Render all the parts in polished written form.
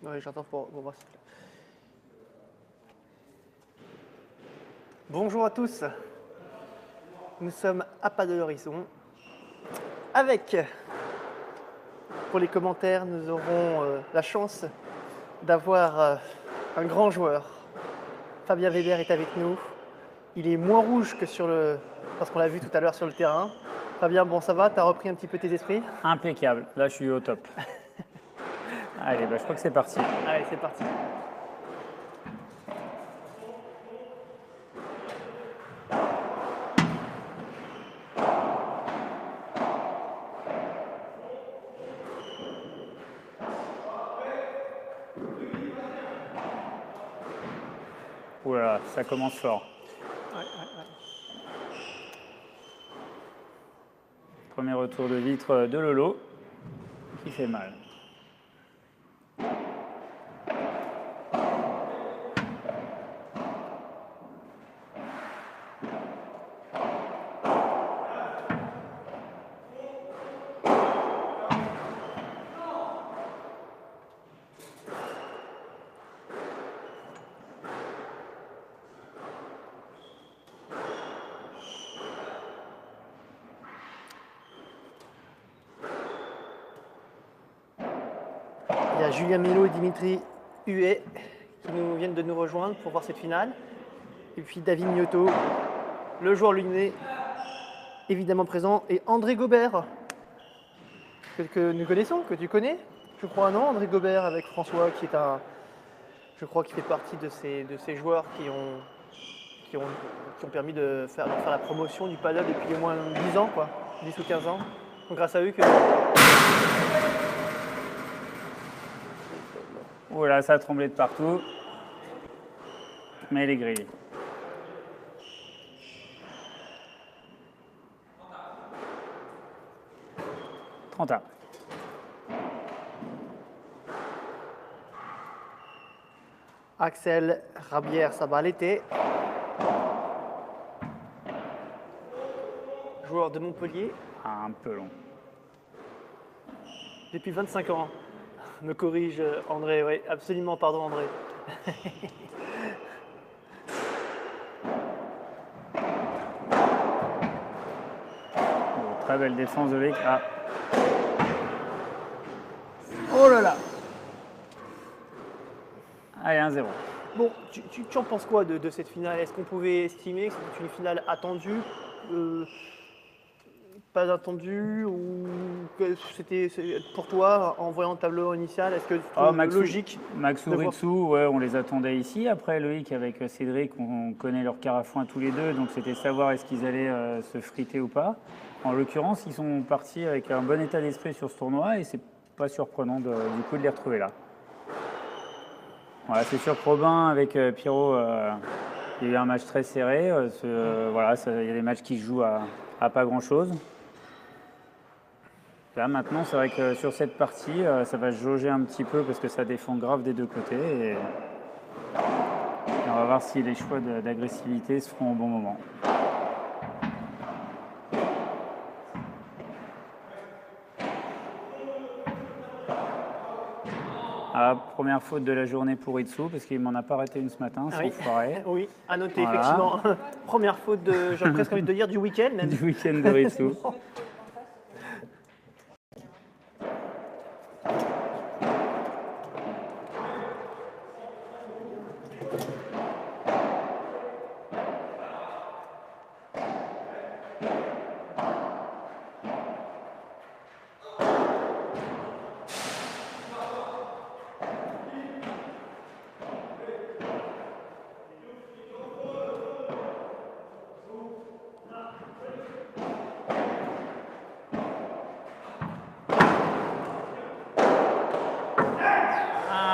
Oui, j'entends pour voir. Bonjour à tous. Nous sommes à pas de l'horizon. Avec, pour les commentaires, nous aurons la chance d'avoir un grand joueur. Fabien Weber est avec nous. Il est moins rouge que parce qu'on l'a vu tout à l'heure sur le terrain. Fabien, bon, ça va? T'as repris un petit peu tes esprits? Impeccable. Là, je suis au top. Allez, je crois que c'est parti. Allez, c'est parti. Ouh là là, ça commence fort. Ouais. Premier retour de vitre de Lolo, qui fait mal. Il y a Julien Melo et Dimitri Huet qui viennent de nous rejoindre pour voir cette finale. Et puis David Miotto, le joueur lyonnais, évidemment présent. Et André Gobert, que nous connaissons, que tu connais, je crois, non? André Gobert avec François, qui est je crois qu'il fait partie de ces joueurs qui ont permis de faire la promotion du paddle depuis au moins 10 ans, quoi, 10 ou 15 ans. Donc grâce à eux que... Ouh là, ça a tremblé de partout. Mais il est grillé. Trenta. Axel Rabière Sabalete, joueur de Montpellier Un peu long. depuis 25 ans. Me corrige André, oui, absolument, pardon André. Très belle défense de l'équipe. Ah. Oh là là. Allez, 1-0. Bon, tu en penses quoi de cette finale? Est-ce qu'on pouvait estimer que c'était une finale attendue, pas attendue, ou que c'était pour toi, en voyant le tableau initial, est-ce que tu trouves logique Max ou Ritsu, ouais, on les attendait ici. Après, Loïc avec Cédric, on connaît leur carafouin tous les deux, donc c'était savoir est-ce qu'ils allaient se friter ou pas. En l'occurrence, ils sont partis avec un bon état d'esprit sur ce tournoi et c'est pas surprenant du coup de les retrouver là. Voilà, c'est sûr que Robin avec Pierrot, il y a eu un match très serré. Voilà, il y a des matchs qui se jouent à pas grand-chose. Là maintenant, c'est vrai que sur cette partie, ça va se jauger un petit peu parce que ça défend grave des deux côtés. Et on va voir si les choix d'agressivité se feront au bon moment. Ah, première faute de la journée pour Itsu parce qu'il m'en a pas arrêté une ce matin, sans foirer. Oui, à noter, Voilà. effectivement. Première faute j'ai presque envie de dire, du week-end même. Du week-end de Ritsu.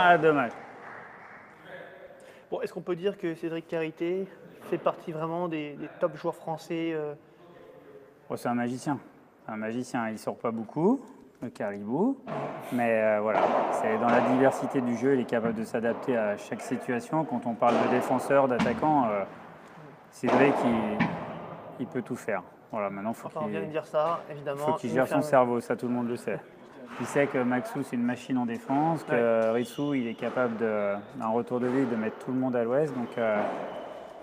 Ah, dommage. Bon, est-ce qu'on peut dire que Cédric Carité fait partie vraiment des top joueurs français Oh, c'est un magicien. Un magicien, il sort pas beaucoup, le Caribou. Mais voilà, c'est dans la diversité du jeu, il est capable de s'adapter à chaque situation. Quand on parle de défenseur, d'attaquant, Cédric, il peut tout faire. Voilà, maintenant, on vient de dire ça, évidemment. faut qu'il gère son cerveau, ça tout le monde le sait. Il sait que Maxou, c'est une machine en défense, que Ritsou, il est capable d'un retour de vide, de mettre tout le monde à l'ouest. Donc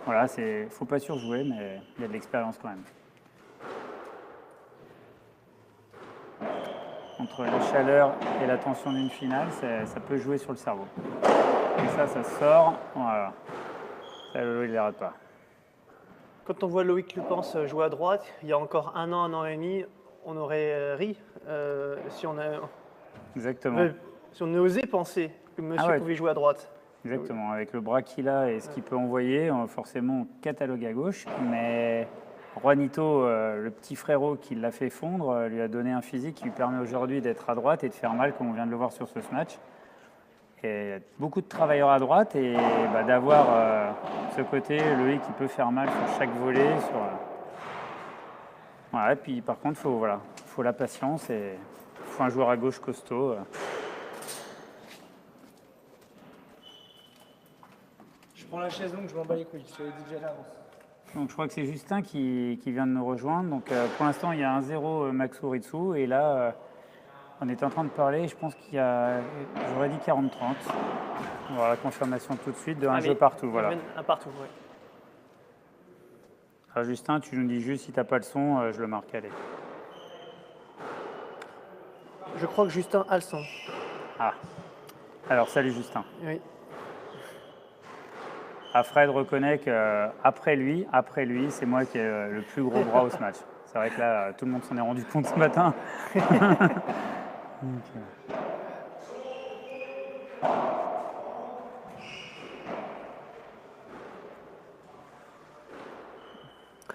voilà, il ne faut pas surjouer, mais il y a de l'expérience quand même. Entre la chaleur et la tension d'une finale, ça peut jouer sur le cerveau. Et ça sort. Voilà. Ça, Lolo, il ne rate pas. Quand on voit Loïc Lupens jouer à droite, il y a encore un an et demi, on aurait ri si on Exactement. si on osait penser que monsieur pouvait jouer à droite. Exactement. Avec le bras qu'il a et ce qu'il peut envoyer, forcément, on catalogue à gauche. Mais Juanito, le petit frérot qui l'a fait fondre, lui a donné un physique qui lui permet aujourd'hui d'être à droite et de faire mal, comme on vient de le voir sur ce match. Et beaucoup de travailleurs à droite et d'avoir ce côté, Loïc qui peut faire mal sur chaque volet. Voilà, et puis par contre, il faut la patience et il faut un joueur à gauche costaud. Je prends la chaise longue, je m'en bats les couilles. Je te l'ai dit déjà là. Donc je crois que c'est Justin qui vient de nous rejoindre. Donc pour l'instant, il y a 1-0 Maxou Ritsou. Et là, on est en train de parler. Je pense qu'il y a, j'aurais dit 40-30. On va avoir la confirmation tout de suite de un jeu partout. Voilà. Un partout, oui. Alors Justin, tu nous dis juste si tu n'as pas le son, je le marque. Allez. Je crois que Justin a le son. Ah. Alors salut Justin. Oui. Fred reconnaît qu'après lui, c'est moi qui ai le plus gros bras au ce match. C'est vrai que là, tout le monde s'en est rendu compte ce matin.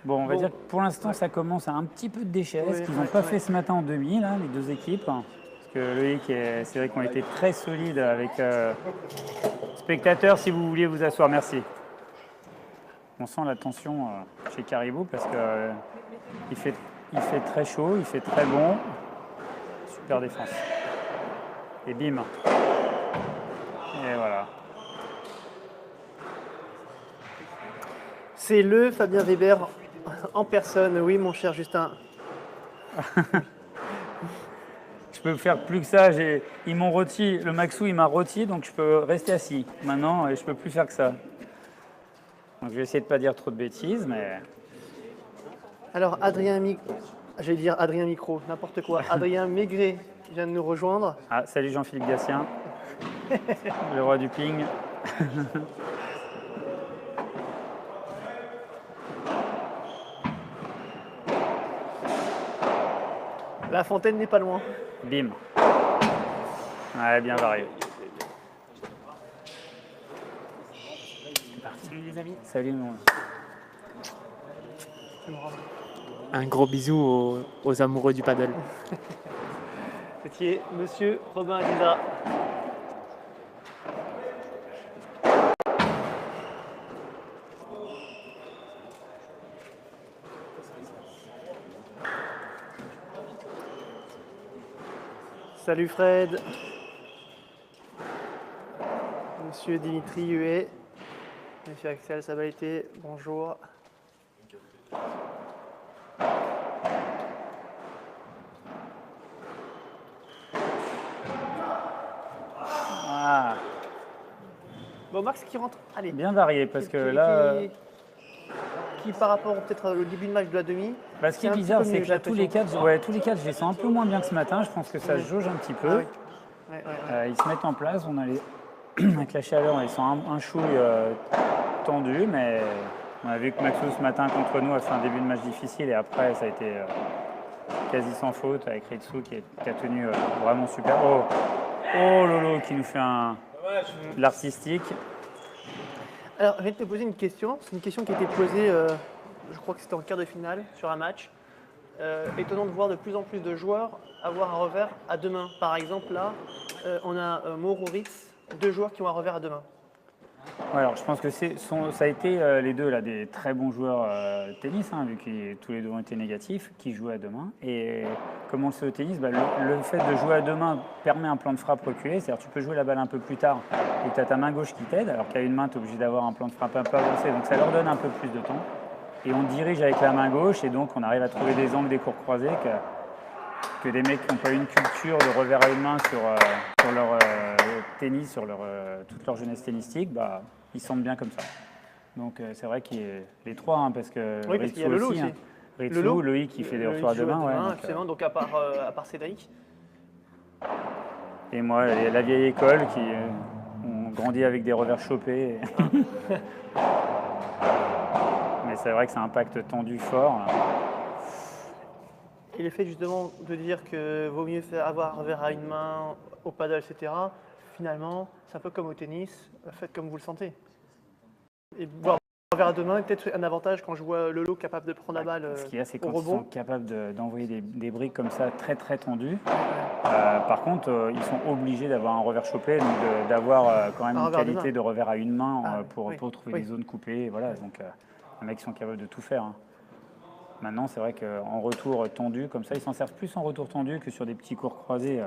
Bon, on va dire que pour l'instant, ça commence à un petit peu de déchet, ce qu'ils n'ont pas fait ce matin en demi, là, les deux équipes. Parce que Loïc et Cédric ont été très solides avec spectateurs. Si vous vouliez vous asseoir, merci. On sent la tension chez Caribou parce qu'il fait très chaud, il fait très bon. Super défense. Et bim. Et voilà. C'est le Fabien Weber en personne, oui mon cher Justin. Je peux faire plus que ça. Ils m'ont rôti, le Maxou il m'a rôti, donc je peux rester assis. Maintenant, je peux plus faire que ça. Donc je vais essayer de pas dire trop de bêtises, mais. Alors Adrien Micro, n'importe quoi. Adrien Maigret vient de nous rejoindre. Ah, salut Jean-Philippe Gatien, le roi du ping. La fontaine n'est pas loin. Bim. Ouais, bien varié. Salut les amis. Salut mon. Un gros bisou aux amoureux du paddle. C'était monsieur Robin Aziza. Salut Fred. Monsieur Dimitri Huet. Monsieur Axel Sabalité, bonjour. Ah, Bon, Max qui rentre. Allez. bien varié parce que Qui- là. qui, par rapport peut-être au début de match de la demi. Bah, ce qui est un petit bizarre, peu c'est mieux, que j'ai là, tous les l'impression. quatre, je les sens un peu moins bien que ce matin. Je pense que ça se jauge un petit peu. Ah oui. Ouais. Ils se mettent en place. On a avec la chaleur, ils sont un chouille tendu, mais on a vu que Maxou ce matin contre nous a fait un début de match difficile et après ça a été quasi sans faute avec Ritsou qui a tenu vraiment super. Oh Lolo qui nous fait de l'artistique. Alors, je vais te poser une question. C'est une question qui a été posée, je crois que c'était en quart de finale sur un match. Étonnant de voir de plus en plus de joueurs avoir un revers à deux mains. Par exemple, là, on a Mauro Ritz, deux joueurs qui ont un revers à deux mains. Ouais, alors je pense que ça a été les deux là, des très bons joueurs de tennis, hein, vu que tous les deux ont été négatifs, qui jouaient à deux mains. Et comme on le sait au tennis, le fait de jouer à deux mains permet un plan de frappe reculé, c'est-à-dire tu peux jouer la balle un peu plus tard et tu as ta main gauche qui t'aide, alors qu'à une main, tu es obligé d'avoir un plan de frappe un peu avancé, donc ça leur donne un peu plus de temps. Et on dirige avec la main gauche et donc on arrive à trouver des angles, des cours croisés que des mecs qui n'ont pas eu une culture de revers à une main sur leur tennis, sur toute leur jeunesse tennistique, bah, ils sentent bien comme ça. Donc c'est vrai qu'il y a les trois, hein, parce que Oui, parce qu'il y a Lolo aussi. Ritsu, Loïc qui fait des retours à deux mains. Ouais, absolument, donc à part Cédric. Et moi, la vieille école qui ont grandi avec des revers chopés. Mais c'est vrai que c'est un pacte tendu fort. Et le fait justement de dire que vaut mieux avoir un revers à une main au paddle, etc., finalement, c'est un peu comme au tennis, faites comme vous le sentez. Et voir un revers à deux mains est peut-être un avantage quand je vois Lolo capable de prendre la balle Ce qu'il y a, c'est au quand ils sont rebond. capables d'envoyer des briques comme ça, très très tendues. Par contre, ils sont obligés d'avoir un revers chopé, donc d'avoir quand même une qualité de revers à une main pour trouver des zones coupées. Et voilà, donc les mecs sont capables de tout faire. Hein. Maintenant, c'est vrai qu'en retour tendu, comme ça, ils s'en servent plus en retour tendu que sur des petits cours croisés.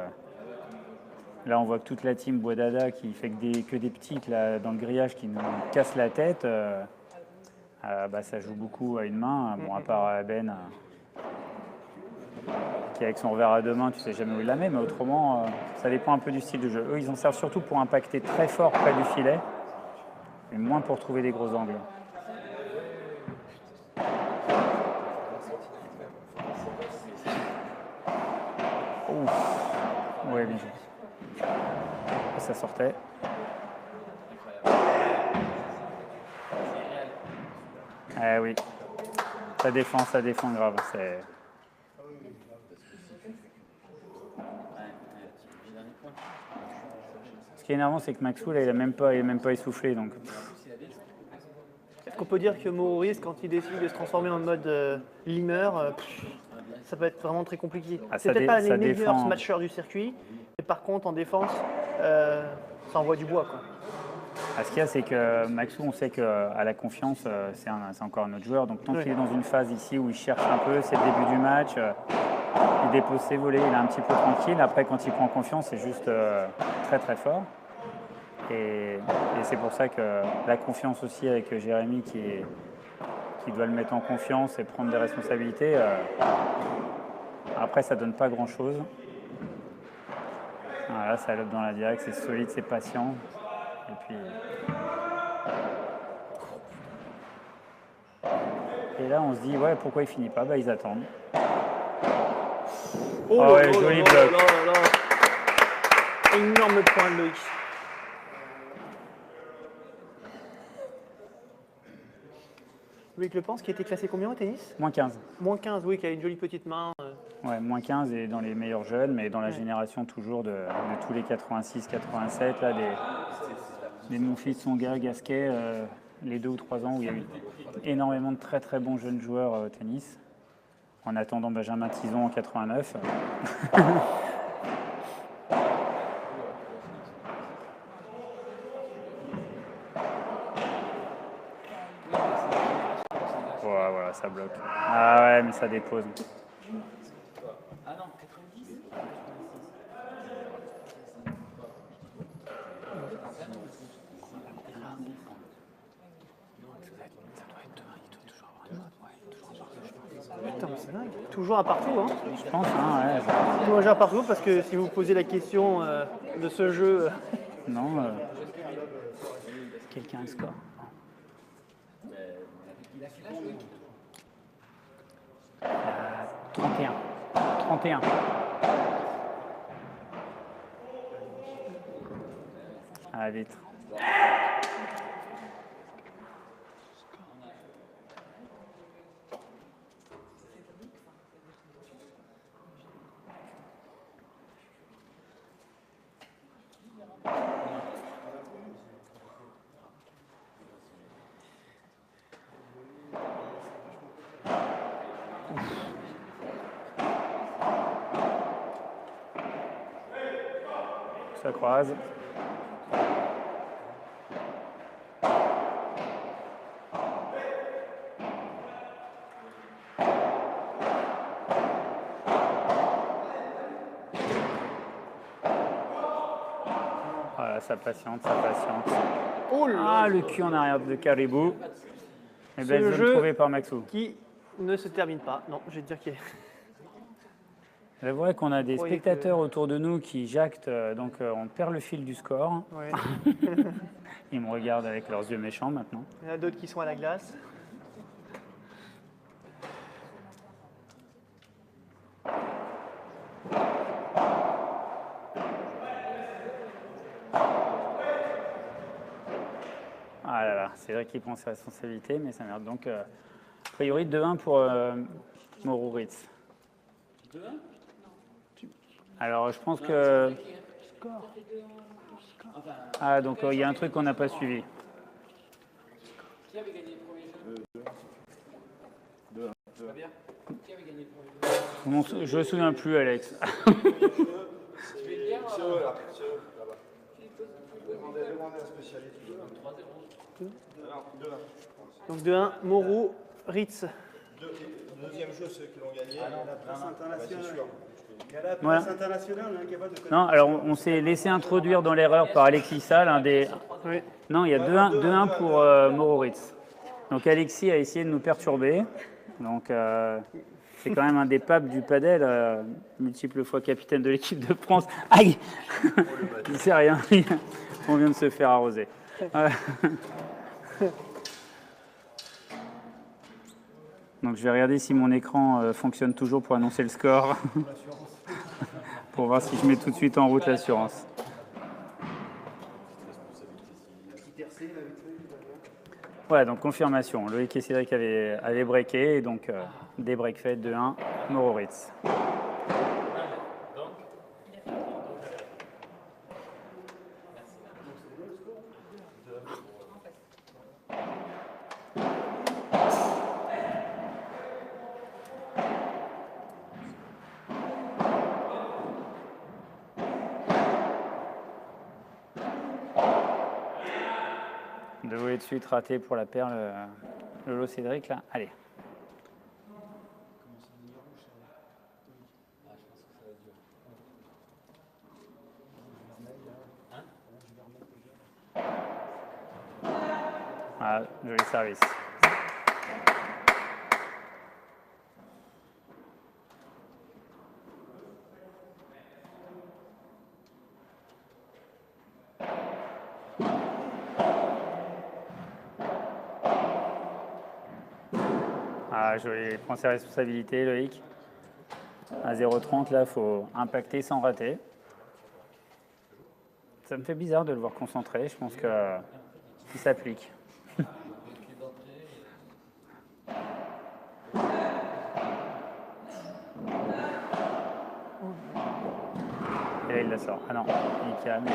Là, on voit que toute la team Boadada qui fait que des petites là, dans le grillage qui nous cassent la tête. Bah, ça joue beaucoup à une main. Bon, à part Ben, qui avec son revers à deux mains, tu sais jamais où il la met, mais autrement, ça dépend un peu du style de jeu. Eux, ils en servent surtout pour impacter très fort près du filet, mais moins pour trouver des gros angles. Ouais, bien joué. Ça sortait. Eh oui. Ça défend grave. Ce qui est énervant, c'est que Maxwell, il n'a même pas essoufflé. Donc. Est-ce qu'on peut dire que Maurice, quand il décide de se transformer en mode limeur, ça peut être vraiment très compliqué. C'est peut-être pas les meilleurs smatchers du circuit, mais par contre, en défense, ça envoie du bois, quoi. Ce qu'il y a, c'est que Maxou, on sait qu'à la confiance, c'est encore un autre joueur. Donc tant qu'il est dans une phase ici où il cherche un peu, c'est le début du match, il dépose ses volets, il est un petit peu tranquille. Après, quand il prend confiance, c'est juste très très fort. Et c'est pour ça que la confiance aussi avec Jérémy qui doit le mettre en confiance et prendre des responsabilités, après ça donne pas grand-chose. Voilà, ça lobe dans la directe, c'est solide, c'est patient. Et puis... Et là, on se dit, ouais, pourquoi il finit pas? Bah, ils attendent. Oh ouais, joli bloc. Énorme point de Loïc. Loïc Le Pense, qui a été classé combien au tennis? Moins 15. Moins 15, oui, qui a une jolie petite main. Ouais, moins 15 et dans les meilleurs jeunes, mais dans la génération toujours de tous les 86, 87, là, des Monfils, Tsonga, Gasquet, les 2 ou 3 ans où il y a eu énormément de très très bons jeunes joueurs au tennis. En attendant Benjamin Tison en 89. Voilà, ça bloque. Ah ouais, mais ça dépose. Ah non, 90 ? Putain, c'est dingue. Toujours un partout, hein? Je pense, hein, ouais. Toujours un partout, parce que si vous posez la question de ce jeu... Non. Quelqu'un a le score. 31. Allez, vite. Ça croise. Voilà, ça patiente. Oh là, ah, le cul en arrière de Caribou. Et belle zone trouvée par Maxou. Qui ne se termine pas. Non, je vais te dire qu'il est... J'avouerais qu'on a des Vous croyez spectateurs autour de nous qui jactent, donc on perd le fil du score. Ouais. Ils me regardent avec leurs yeux méchants maintenant. Il y en a d'autres qui sont à la glace. Ah là là, c'est vrai qu'il prend ses responsabilités, mais ça merde. Donc, a priori, 2-1 pour Moruritz. 2-1 ? Alors, je pense que... Ah, donc il y a un truc qu'on n'a pas suivi. Qui avait gagné le premier jeu 2-1. Qui avait gagné le premier jeu Je me souviens plus, Alex. Je vais le dire. C'est eux là, là-bas. Demandez un spécialiste. 3-0. 2-1. Donc 2-1, Moru, Ritz. Deuxième jeu, ceux qui l'ont gagné. La presse internationale. C'est sûr. Il y a la presse Voilà. internationale hein, qui est capable de connaître. Non, alors on s'est laissé introduire dans l'erreur par Alexis Salle, un des... Oui. Non, il y a 2-1 pour Moruritz. Donc Alexis a essayé de nous perturber. Donc c'est quand même un des papes du padel, multiples fois capitaine de l'équipe de France. Aïe. Il ne sait rien. On vient de se faire arroser. Donc je vais regarder si mon écran fonctionne toujours pour annoncer le score. Pour voir si je mets tout de suite en route l'assurance. Ouais, donc confirmation. Loïc et Cédric avaient breaké, et donc des breaks faits 2-1, Moruritz. Deux volets de suite ratés pour la perle Lolo Cédric là. Allez. Ah, joli service. Ah, joli, il prend ses responsabilités, Loïc. À 0,30, là, il faut impacter sans rater. Ça me fait bizarre de le voir concentré. Je pense qu'il s'applique. Et là, il la sort. Ah non, il est calme.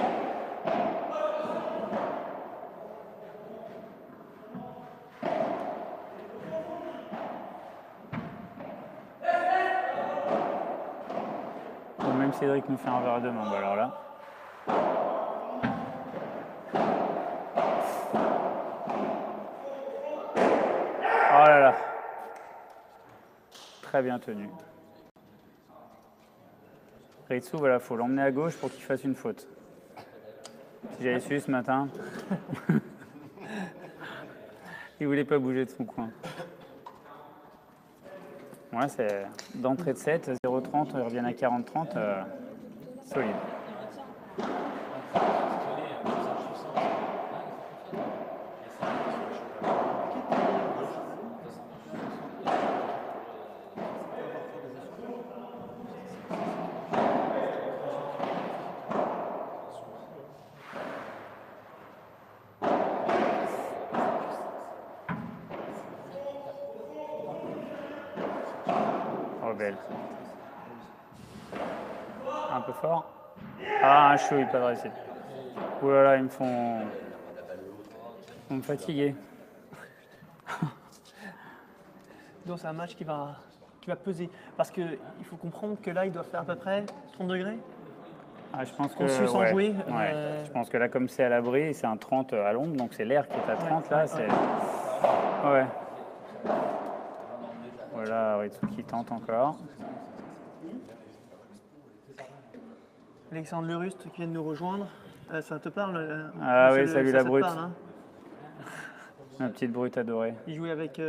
Même Cédric nous fait un verre à deux mains. Bon, alors là. Oh là là. Très bien tenu. Ritsu, voilà, faut l'emmener à gauche pour qu'il fasse une faute. Si j'avais su ce matin, il voulait pas bouger de son coin. Ouais, c'est d'entrée de 7, 0,30, ils reviennent à 40-30, solide. Oh, belle. Un peu fort. Ah, un chouille, pas de réussite. Ouh là là, ils me font me fatiguer. Donc c'est un match qui va peser. Parce qu'il faut comprendre que là, il doit faire à peu près 30 degrés. Ah, je pense que, Conçu sans ouais, jouer, ouais. Je pense que là, comme c'est à l'abri, c'est un 30 à l'ombre, donc c'est l'air qui est à 30 là. C'est... Ouais. Voilà, Ritsu qui tente encore. Alexandre Leruste qui vient de nous rejoindre. Ça te parle Ah oui, monsieur salut ça la te brute. parle, hein. Ma petite brute adorée. Il jouait avec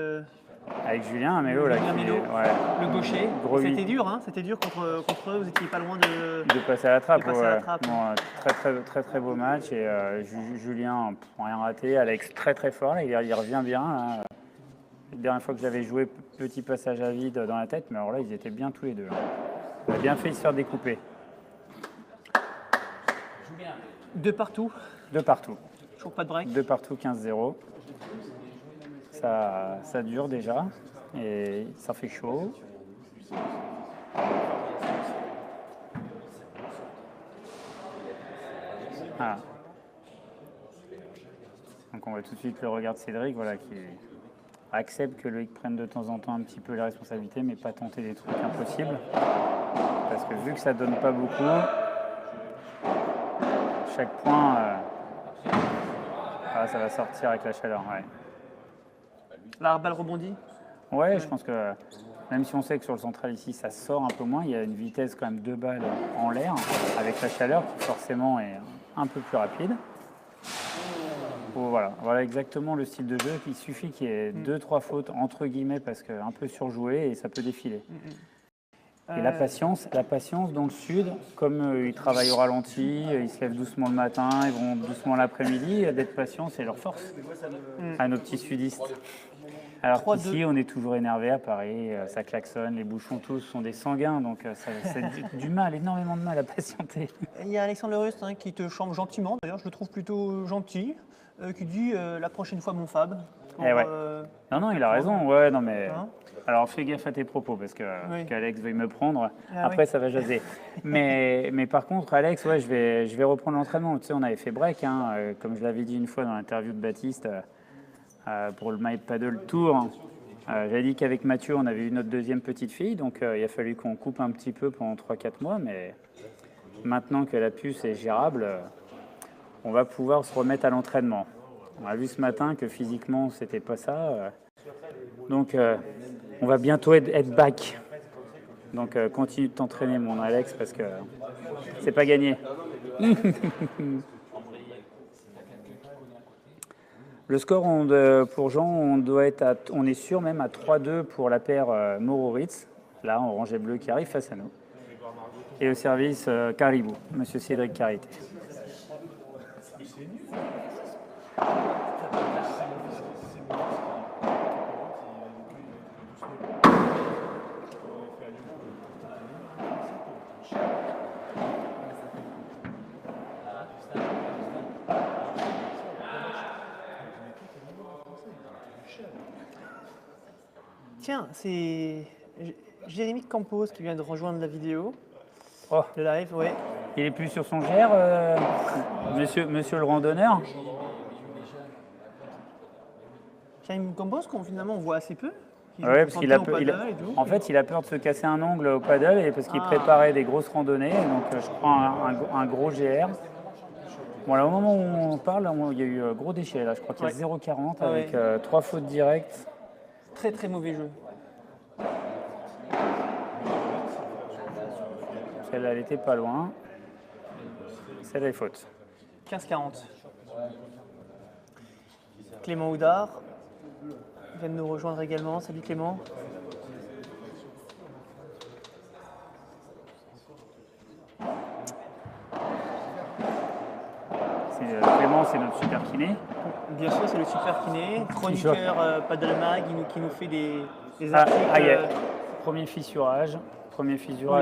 Avec Julien Mélo, là, Julien qui, Mélo, ouais, le gaucher. Gros C'était huit. dur, hein, c'était dur contre eux, vous étiez pas loin de... de passer à la trappe. De passer à la Ouais. trappe. Bon, très beau match. Et Julien, rien raté. Alex, très fort. Là, il revient bien. Là. La dernière fois que j'avais joué, petit passage à vide dans la tête. Mais alors là, ils étaient bien tous les deux. Il a bien fait de se faire découper. Deux partout, De partout. toujours pas de break. De partout, 15-0. Ça dure déjà. Et ça fait chaud. Voilà. Donc on voit tout de suite le regard de Cédric, voilà, qui accepte que Loïc prenne de temps en temps un petit peu les responsabilités, mais pas tenter des trucs impossibles. Parce que vu que ça donne pas beaucoup, chaque point, ça va sortir avec la chaleur. Ouais. La balle rebondit. Ouais, je pense que même si on sait que sur le central ici, ça sort un peu moins, il y a une vitesse quand même 2 balles en l'air, avec la chaleur qui forcément est un peu plus rapide. Voilà exactement le style de jeu. Il suffit qu'il y ait 2-3 fautes entre guillemets parce qu'un peu surjoué et ça peut défiler. Et la patience dans le sud, comme ils travaillent au ralenti, ils se lèvent doucement le matin, ils vont doucement l'après-midi, d'être patient, c'est leur force à nos petits sudistes. Alors 3-2. qu'ici, on est toujours énervé à Paris, ça klaxonne, les bouchons tous sont des sanguins, donc ça énormément de mal à patienter. Il y a Alexandre Lerust qui te chambre gentiment, d'ailleurs je le trouve plutôt gentil, qui dit la prochaine fois mon Fab. Pour, Eh ouais. Non, il a raison, ouais, non mais... Hein Alors fais gaffe à tes propos, parce que Oui. qu'Alex veuille me prendre, Ah après oui. ça va jaser. mais par contre, Alex, ouais, je vais reprendre l'entraînement. Tu sais, on avait fait break, comme je l'avais dit une fois dans l'interview de Baptiste, pour le My Paddle Tour. J'avais dit qu'avec Mathieu, on avait eu notre deuxième petite fille, donc il a fallu qu'on coupe un petit peu pendant 3-4 mois, mais maintenant que la puce est gérable, on va pouvoir se remettre à l'entraînement. On a vu ce matin que physiquement, c'était pas ça. Donc, on va bientôt être back. Donc, continue de t'entraîner, mon Alex, parce que c'est pas gagné. Le score pour Jean, on est sûr même à 3-2 pour la paire Mororitz. Là, en orange et bleu qui arrive face à nous. Et au service Caribou, monsieur Cédric Carité. Tiens, c'est Jérémy Campos qui vient de rejoindre la vidéo, Oh, le live, ouais. il est plus sur son GR, monsieur le randonneur. Jérémy Campos, qu'on finalement on voit assez peu. Qui joue Ouais, parce qu'il a concentré au paddle et tout. en fait, il a peur de se casser un ongle au paddle et parce qu'il préparait des grosses randonnées. Donc, je prends un gros GR. Bon, là, au moment où on parle, il y a eu gros déchet. Là, je crois qu'il y a 0,40 avec 3 fautes directes. Très très mauvais jeu. Celle-là, elle était pas loin. Celle-là est faute. 15-40. Clément Houdard vient de nous rejoindre également. Salut Clément. Clément, c'est notre super kiné. Bien sûr, c'est le super kiné, chroniqueur Paddle Mag, qui nous fait des articles. Premier fissurage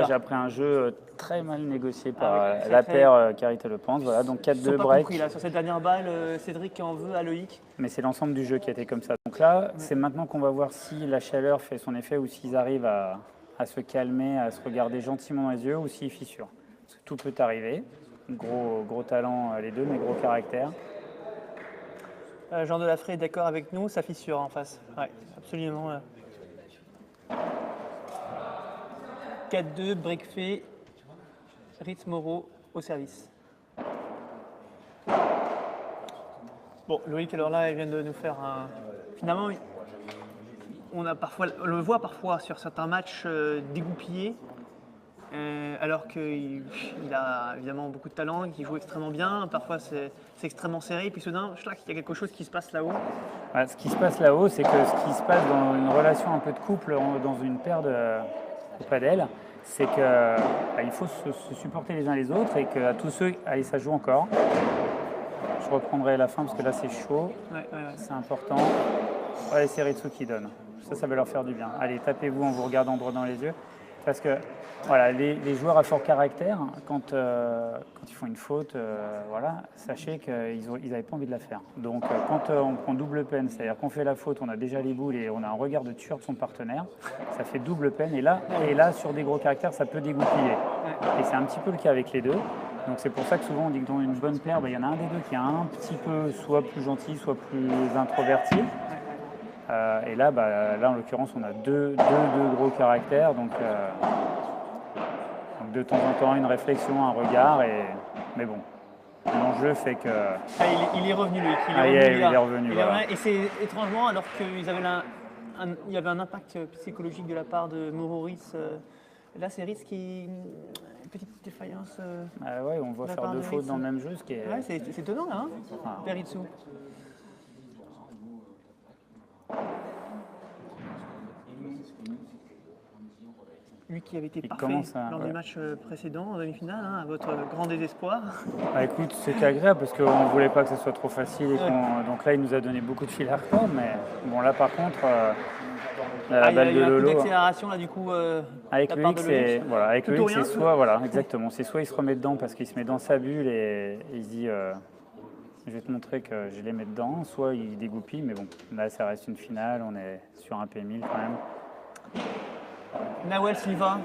Oula. après un jeu très mal négocié par Ah oui, la très- paire Carité Le Pente. Voilà, donc Ils sont 4-2 pas break. compris là, sur cette dernière balle, Cédric en veut à Loïc. Mais c'est l'ensemble du jeu qui a été comme ça. Donc là, c'est maintenant qu'on va voir si la chaleur fait son effet ou s'ils arrivent à se calmer, à se regarder gentiment dans les yeux ou s'ils fissurent. Parce que tout peut arriver. Gros talent les deux, mais gros caractère. Jean Delafray est d'accord avec nous, ça fissure en face. Ouais, absolument. 4-2, break fait, Ritz Moreau au service. Bon, Loïc, alors là, il vient de nous faire un... Finalement, on le voit parfois sur certains matchs dégoupillés. alors qu'il a évidemment beaucoup de talent, qu'il joue extrêmement bien. Parfois, c'est extrêmement serré. Et puis soudain, schlac, il y a quelque chose qui se passe là-haut. Voilà, ce qui se passe là-haut, c'est que ce qui se passe dans une relation un peu de couple, dans une paire au padel, c'est qu'il faut se supporter les uns les autres et qu'à tous ceux, allez, ça joue encore. Je reprendrai la fin parce que là c'est chaud, c'est important. Allez, c'est Ritsu qui donne. Ça va leur faire du bien. Allez, tapez-vous en vous regardant droit dans les yeux. Parce que voilà, les joueurs à fort caractère, quand ils font une faute, voilà, sachez qu'ils n'avaient pas envie de la faire. Donc quand on prend double peine, c'est-à-dire qu'on fait la faute, on a déjà les boules et on a un regard de tueur de son partenaire, ça fait double peine. Et là sur des gros caractères, ça peut dégoupiller. Et c'est un petit peu le cas avec les deux. Donc c'est pour ça que souvent on dit que dans une bonne paire, il y en a un des deux qui est un petit peu soit plus gentil, soit plus introverti. Et là, en l'occurrence, on a deux gros caractères. Donc de temps en temps, une réflexion, un regard. Mais bon, l'enjeu fait que... Ah, il est revenu, Loïc. Il est revenu. Voilà. Et c'est étrangement, alors qu'il y avait un impact psychologique de la part de Mauro Ritz. Là, c'est Ritz qui... Une petite défaillance. Ouais, on voit faire deux fautes dans le même jeu, ce qui est... Ouais, c'est étonnant, là, hein, Père Ritsu. Lui qui avait été parfait lors du match précédent, en demi-finale, hein, à votre grand désespoir. Écoute, c'était agréable parce qu'on ne voulait pas que ce soit trop facile. Donc là, il nous a donné beaucoup de fil à retordre. Mais bon, là, par contre, la balle de Lolo... Il y a eu un coup d'accélération, là, du coup, avec Loïc, c'est soit... exactement. C'est soit il se remet dedans parce qu'il se met dans sa bulle et il se dit... je vais te montrer que je les mets dedans. Soit il dégoupille, mais bon, là, ça reste une finale. On est sur un P1000 quand même. Nawel Silva.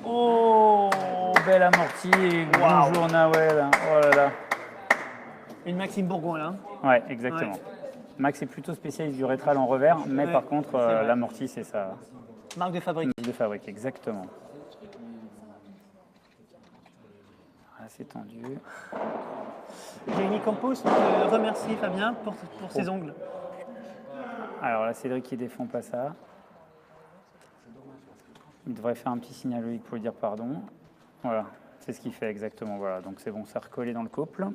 Oh, belle amortie. Bonjour Nawel. Oh là là. Une Maxime Bourgoin là. Ouais, exactement. Ouais. Max est plutôt spécialiste du rétral en revers, mais par contre, l'amortie, c'est sa marque de fabrique. Marque de fabrique, exactement. Voilà, c'est tendu. Jérémy Campos te remercie Fabien pour ses ongles. Alors là, Cédric qui défend pas ça. Il devrait faire un petit signe à Loïc pour lui dire pardon. Voilà, c'est ce qu'il fait exactement. Voilà, donc c'est bon, ça a recollé dans le couple.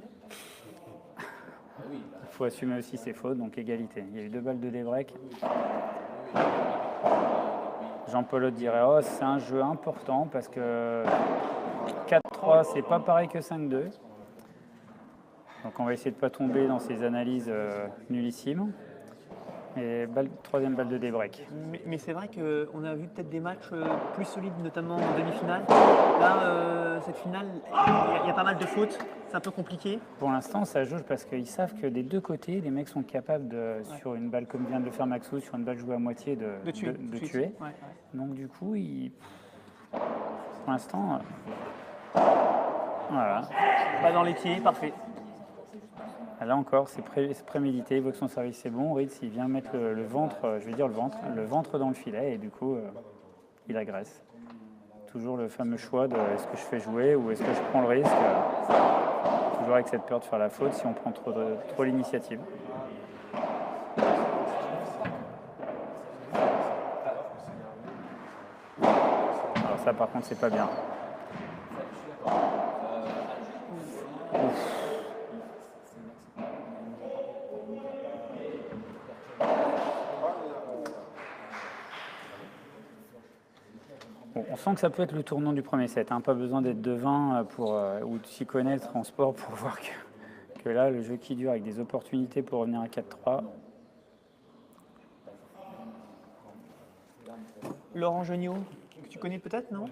Il faut assumer aussi ses fautes, donc égalité. Il y a eu 2 balles de débreak. Jean-Paul dirait oh, c'est un jeu important parce que 4-3, c'est pas pareil que 5-2. Donc on va essayer de ne pas tomber dans ces analyses nullissimes. Et troisième balle de débreak. Mais c'est vrai qu'on a vu peut-être des matchs plus solides, notamment en demi-finale. Là, cette finale, il y a pas mal de fautes. C'est un peu compliqué. Pour l'instant, ça jauge parce qu'ils savent que des deux côtés, les mecs sont capables sur une balle comme vient de le faire Maxou, sur une balle jouée à moitié, de tuer. Ouais. Donc du coup, pour l'instant, voilà. Pas dans les pieds, parfait. Là encore, c'est prémédité, il voit que son service est bon. Ritz, il vient mettre le ventre, le ventre dans le filet et du coup, il agresse. Toujours le fameux choix de est-ce que je fais jouer ou est-ce que je prends le risque. Toujours avec cette peur de faire la faute si on prend trop l'initiative. Alors ça, par contre, c'est pas bien. Bon, on sent que ça peut être le tournant du premier set. Pas besoin d'être devin ou de s'y connaître en sport pour voir que là, le jeu qui dure avec des opportunités pour revenir à 4-3. Laurent Geniot, que tu connais peut-être, non?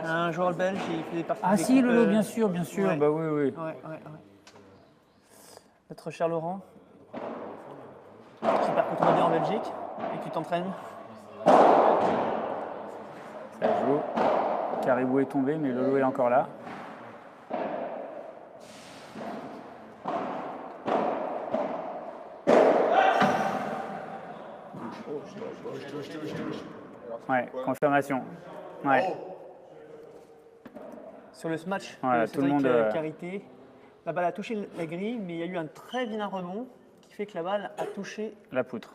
Un joueur belge, il faisait partie de si, Lolo, bien sûr. Ouais. Bah oui. Ouais. Notre cher Laurent, qui par contre bien en Belgique, et tu t'entraînes. Ça joue. Caribou est tombé, mais Lolo est encore là. Ouais, confirmation. Ouais. Sur le smash voilà, de Cédric Carité, la balle a touché la grille, mais il y a eu un très vilain rebond qui fait que la balle a touché la poutre.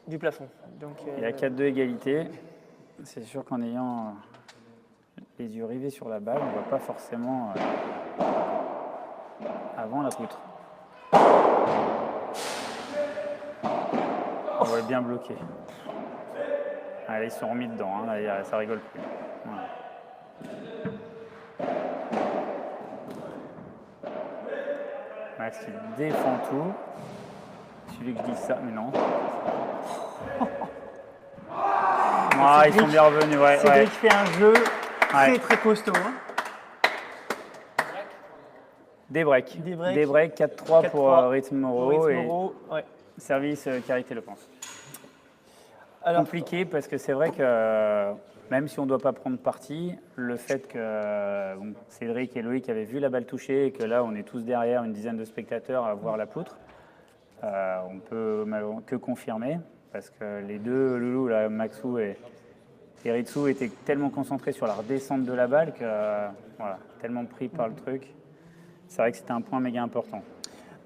Du plafond. Donc, il y a 4-2 égalité. C'est sûr qu'en ayant les yeux rivés sur la balle, on ne voit pas forcément avant la poutre. On va bien bloquer. Allez, ils sont remis dedans, hein. Là, ça rigole plus. Voilà. Max qui défend tout. Celui que je dis ça, mais non. Ah, ils sont bien revenus, ouais. Cédric fait un jeu très Ouais. très costaud. Hein. Des breaks. Des breaks. Des breaks, 4-3 pour 4-3. Rythme Moreau Maurice et Moreau, ouais. service Carité Le Pense. Alors, Compliqué parce que c'est vrai que même si on ne doit pas prendre parti, le fait que bon, Cédric et Loïc avaient vu la balle toucher et que là on est tous derrière une dizaine de spectateurs à voir la poutre, on peut que confirmer parce que les deux Loulou, là, Maxou et Ritsu étaient tellement concentrés sur la redescente de la balle que voilà, tellement pris par le truc. C'est vrai que c'était un point méga important.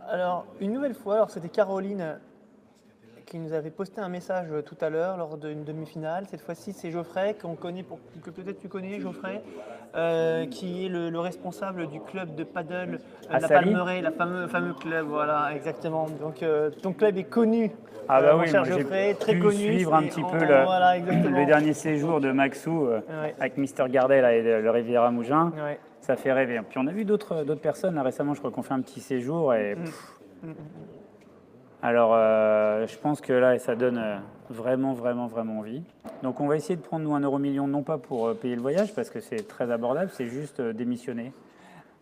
Alors, une nouvelle fois, alors c'était Caroline qui nous avait posté un message tout à l'heure lors d'une demi-finale. Cette fois-ci, c'est Geoffrey, qu'on connaît, que peut-être tu connais, Geoffrey, qui est le responsable du club de paddle À la Sally. Palmeraie, fameux club, voilà, exactement. Donc, ton club est connu, Ah bah mon oui, cher moi, j'ai Geoffrey, très pu connu. suivre un c'est petit en- peu voilà, exactement. le dernier séjour de Maxou Ouais. avec Mister Gardel et le Riviera Mougin. Ouais. Ça fait rêver. Puis on a vu d'autres personnes là, récemment, je crois qu'on fait un petit séjour et alors je pense que là ça donne vraiment envie. Donc on va essayer de prendre nous 1 euro million, non pas pour payer le voyage parce que c'est très abordable, c'est juste démissionner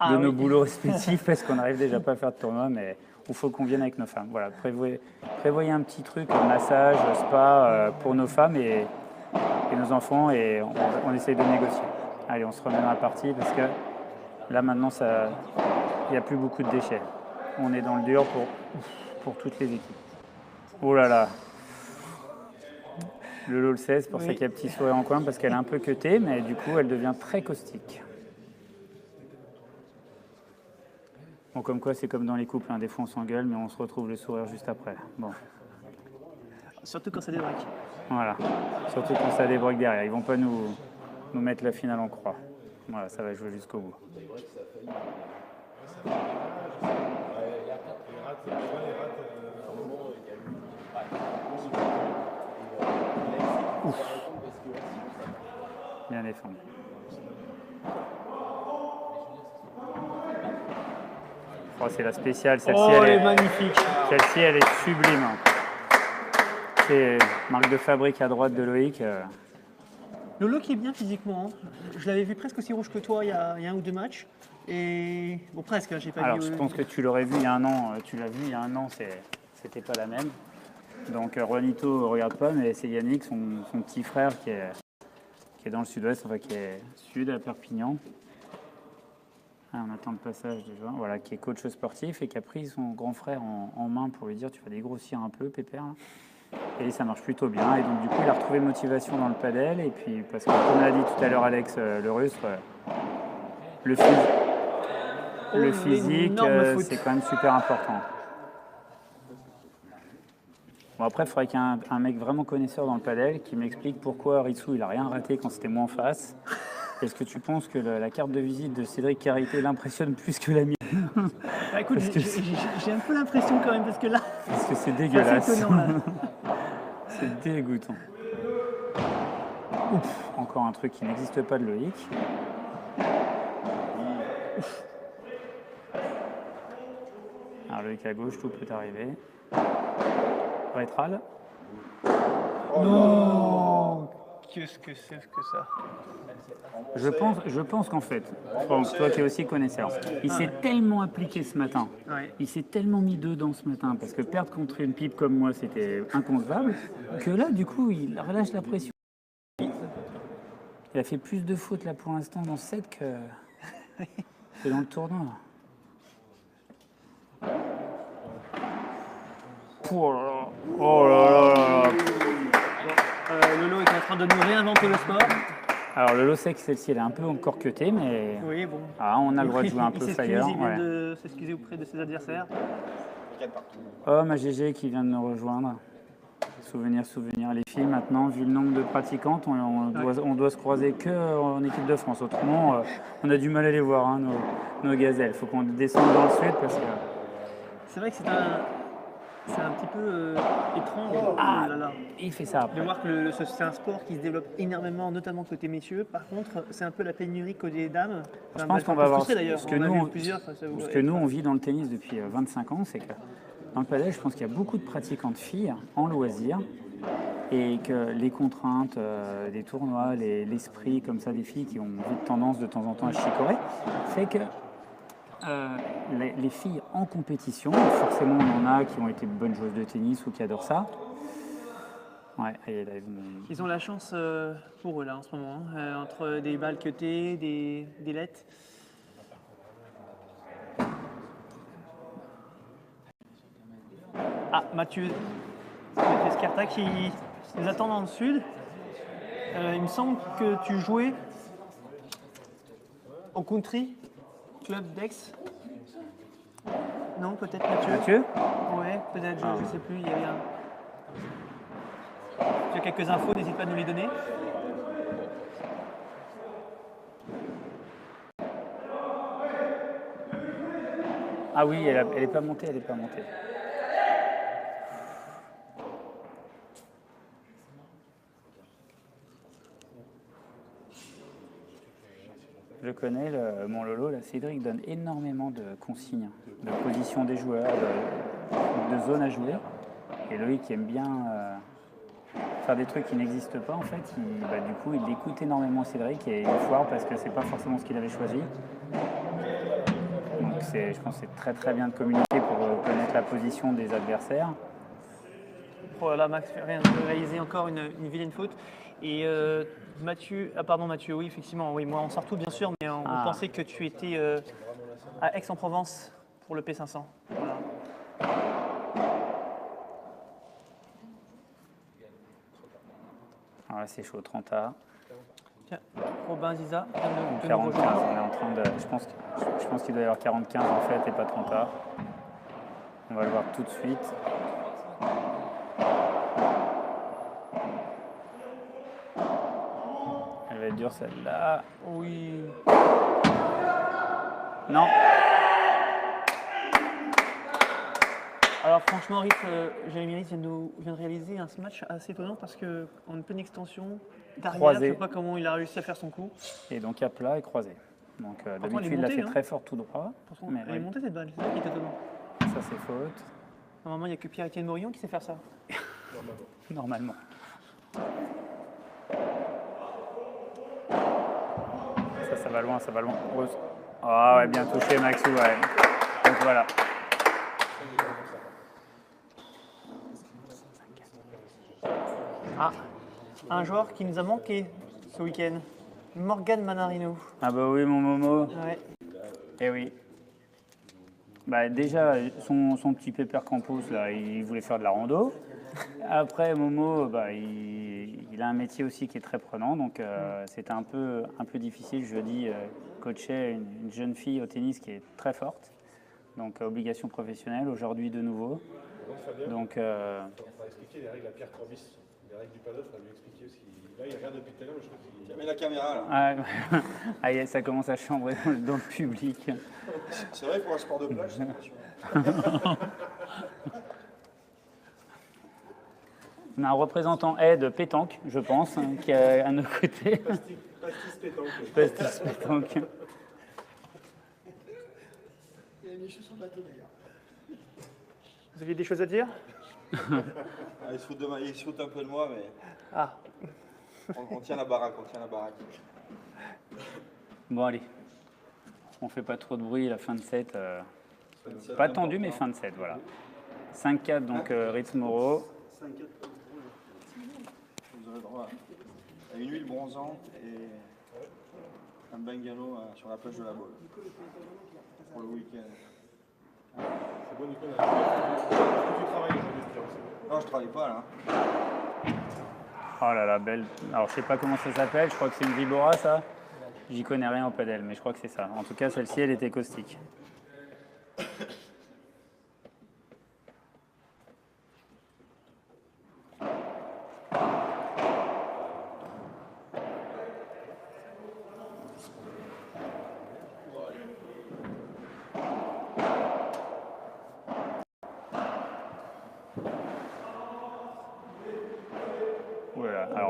Ah de oui. nos boulots respectifs parce qu'on n'arrive déjà pas à faire de tournoi, mais il faut qu'on vienne avec nos femmes. Voilà, prévoyez un petit truc, massage, spa pour nos femmes et nos enfants et on essaye de négocier. Allez, on se remet dans la partie parce que là maintenant il n'y a plus beaucoup de déchets. On est dans le dur pour toutes les équipes. Oh là là. Le LOL 16, pour ça qu'il y a un petit sourire en coin parce qu'elle est un peu cutée, mais du coup elle devient très caustique. Bon, comme quoi c'est comme dans les couples, hein. Des fois on s'engueule, mais on se retrouve le sourire juste après. Bon, Surtout quand c'est des breaks. voilà. Surtout quand ça débroque derrière. Ils vont pas nous mettre la finale en croix. Voilà, ça va jouer jusqu'au bout. Bien défendu. Oh, c'est la spéciale, celle-ci Oh, elle elle est est magnifique. celle-ci, elle est sublime. C'est marque de fabrique à droite de Loïc. Lolo qui est bien physiquement. Hein. Je l'avais vu presque aussi rouge que toi il y a 1 ou 2 matchs. Et bon, presque, hein, j'ai pas Alors, vu. je pense que tu l'aurais vu il y a un an. Tu l'as vu il y a un an, c'était pas la même. Donc, Juanito regarde pas, mais c'est Yannick, son petit frère qui est dans le sud-ouest, enfin qui est sud à Perpignan. Ah, on attend le passage déjà. Voilà, qui est coach sportif et qui a pris son grand frère en main pour lui dire tu vas dégrossir un peu, Pépère. Et ça marche plutôt bien. Et donc, du coup, il a retrouvé motivation dans le padel. Et puis, parce que, comme l'a dit tout à l'heure Alex le Rustre, le physique, l'énorme faute. c'est quand même super important. Bon, après, il faudrait qu'il y ait un mec vraiment connaisseur dans le padel qui m'explique pourquoi Ritsu, il a rien raté quand c'était moi en face. Est-ce que tu penses que la carte de visite de Cédric Carité l'impressionne plus que la mienne? Bah, écoute, Parce que j'ai un peu l'impression quand même, parce que là, Parce que c'est c'est dégueulasse. assez étonnant là. C'est dégoûtant. Ouf, encore un truc qui n'existe pas de Loïc. Alors Loïc à gauche, tout peut arriver. Rétral. Non. Qu'est-ce que c'est que ça? Je pense qu'en fait, Franck, toi qui es aussi connaisseur, il s'est tellement appliqué ce matin, Ouais. il s'est tellement mis dedans ce matin, parce que perdre contre une pipe comme moi, c'était inconcevable, que là, du coup, il relâche la pression. Il a fait plus de fautes là pour l'instant dans ce set que dans le tournoi. Oh là là, oh là là là là. Lolo est en train de nous réinventer le sport. Alors le low sec, celle-ci, elle est un peu encore cutée, mais Oui, bon. ah, on a le droit de jouer un Il peu s'excuse, flyer. il vient Ouais. de s'excuser auprès de ses adversaires. Oh, ma GG qui vient de nous rejoindre. Souvenir. Les filles, maintenant, vu le nombre de pratiquantes, on doit se croiser qu'en équipe de France. Autrement, on a du mal à les voir, hein, nos gazelles. Il faut qu'on descende dans le sud parce que... C'est vrai que c'est un petit peu étrange il fait ça de après. voir que c'est un sport qui se développe énormément, notamment côté messieurs. Par contre, c'est un peu la pénurie côté dames. Je pense qu'on va voir d'ailleurs. ce que nous, plusieurs. on vit dans le tennis depuis 25 ans, c'est que dans le padel, je pense qu'il y a beaucoup de pratiquantes filles en loisirs et que les contraintes des tournois, l'esprit comme ça des filles qui ont vite tendance de temps en temps à chicorer, fait que les filles en compétition, forcément on en a qui ont été bonnes joueuses de tennis ou qui adorent ça. Ouais, Ils ont la chance pour eux là en ce moment, entre des balles cutées, des lettes. Ah, Mathieu Escarta qui nous attend dans le sud. Il me semble que tu jouais au country club d'Aix. Non, peut-être Mathieu. Ouais, peut-être, je ne sais plus. Il y avait Tu as quelques infos, n'hésite pas à nous les donner. Ah oui, elle n'est pas montée, Je connais mon Lolo, là, Cédric donne énormément de consignes, de position des joueurs, de zones à jouer. Et Loïc qui aime bien faire des trucs qui n'existent pas, en fait, du coup, il écoute énormément Cédric et il foire parce que c'est pas forcément ce qu'il avait choisi. Donc je pense que c'est très très bien de communiquer pour connaître la position des adversaires. Oh là là, Max vient de réaliser encore une vilaine faute. Et Mathieu, oui, effectivement, oui, moi on sort tout bien sûr, mais on pensait que tu étais à Aix-en-Provence pour le P500. Voilà. Alors là, c'est chaud, 30A. Tiens, Robin Ziza, 45, on est en train de. Je pense qu'il doit y avoir 45 en fait et pas 30A. On va le voir tout de suite. Elle va être dure celle-là. Oui. Non. Alors franchement, Jérémy Riff vient de réaliser un match assez étonnant parce qu'en pleine extension, d'arrière, je ne sais pas comment il a réussi à faire son coup. Et donc à plat et croisé. Donc d'habitude, il l'a fait très fort tout droit. Mais elle est montée cette balle, c'est ça qui est étonnant. Ça, c'est faute. Normalement, il n'y a que Pierre-Étienne Morillon qui sait faire ça. Normalement. Ça va loin, ça va loin. Ah ouais, bien touché, Maxou, ouais. Donc voilà. Ah, un joueur qui nous a manqué ce week-end, Morgan Manarino. Ah bah oui, mon Momo. Ouais. Eh oui. Bah déjà, son petit Pépère Campos, là, il voulait faire de la rando. Après, Momo, bah, il a un métier aussi qui est très prenant, donc c'était un peu difficile. Jeudi, coacher une jeune fille au tennis qui est très forte, donc obligation professionnelle, aujourd'hui de nouveau. Donc, on va expliquer les règles à Pierre Corbis, les règles du padel, il va lui expliquer aussi. Là, il regarde depuis tout à l'heure, je crois qu'il met la caméra là. Ah, yeah, ça commence à chambrer dans le public. C'est vrai pour un sport de plage, c'est On a un représentant de pétanque, je pense, qui est à nos côtés. Pastis pétanque. Pastis pétanque. Il a mis sur son bateau d'ailleurs. Vous aviez des choses à dire? Il se fout un peu de moi, mais Ah. on tient la baraque, Bon, allez. On fait pas trop de bruit, la fin de set. Pas tendu, mais fin de set, voilà. 5-4, donc Ritz Moreau. 5-4. Vous aurez droit à une huile bronzante et un bungalow sur la plage de la Baule pour le week-end. C'est bon, Nicolas. Tu travailles aujourd'hui? Non, je travaille pas là. Oh là là, belle. Alors, je sais pas comment ça s'appelle, je crois que c'est une Vibora, ça. J'y connais rien en padel, mais je crois que c'est ça. En tout cas, celle-ci, elle était caustique.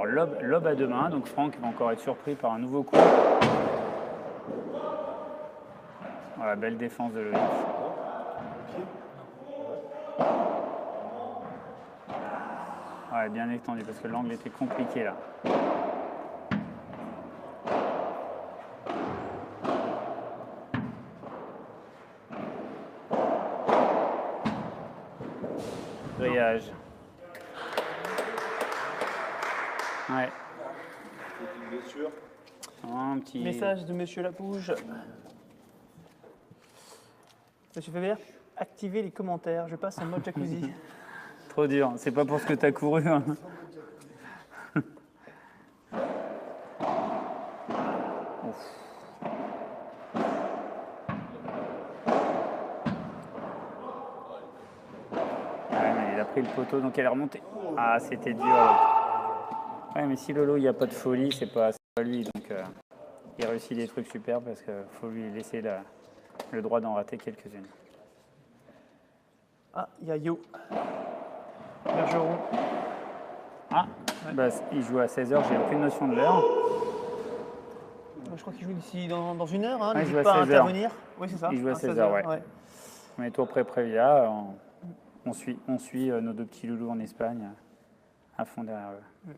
Alors, lob à deux mains, donc Franck va encore être surpris par un nouveau coup. Voilà, belle défense de Loïc. Ouais, bien étendu parce que l'angle était compliqué là. Grillage. Ouais. Petite blessure. Un petit. Message de Monsieur Lapouge. Monsieur Faber, activez les commentaires. Je passe en mode jacuzzi. Trop dur. C'est pas pour ce que t'as couru. Hein. Ouf. Ouais, mais il a pris le poteau, donc elle est remontée. Ah, c'était dur. Ouais, mais si Lolo, il n'y a pas de folie, c'est pas lui. Donc, il réussit des trucs super parce qu'il faut lui laisser le droit d'en rater quelques-unes. Ah, il y a Yo. Bergeron. Ah, bah, il joue à 16h, j'ai aucune notion de l'heure. Je crois qu'il joue d'ici dans une heure. Hein. Ouais, il joue à N'hésite pas à 16 heures. intervenir. Oui, c'est ça. Il joue à 16 16 heures, ouais. ouais. On est tour pré-Prévia. On suit nos deux petits loulous en Espagne à fond derrière eux.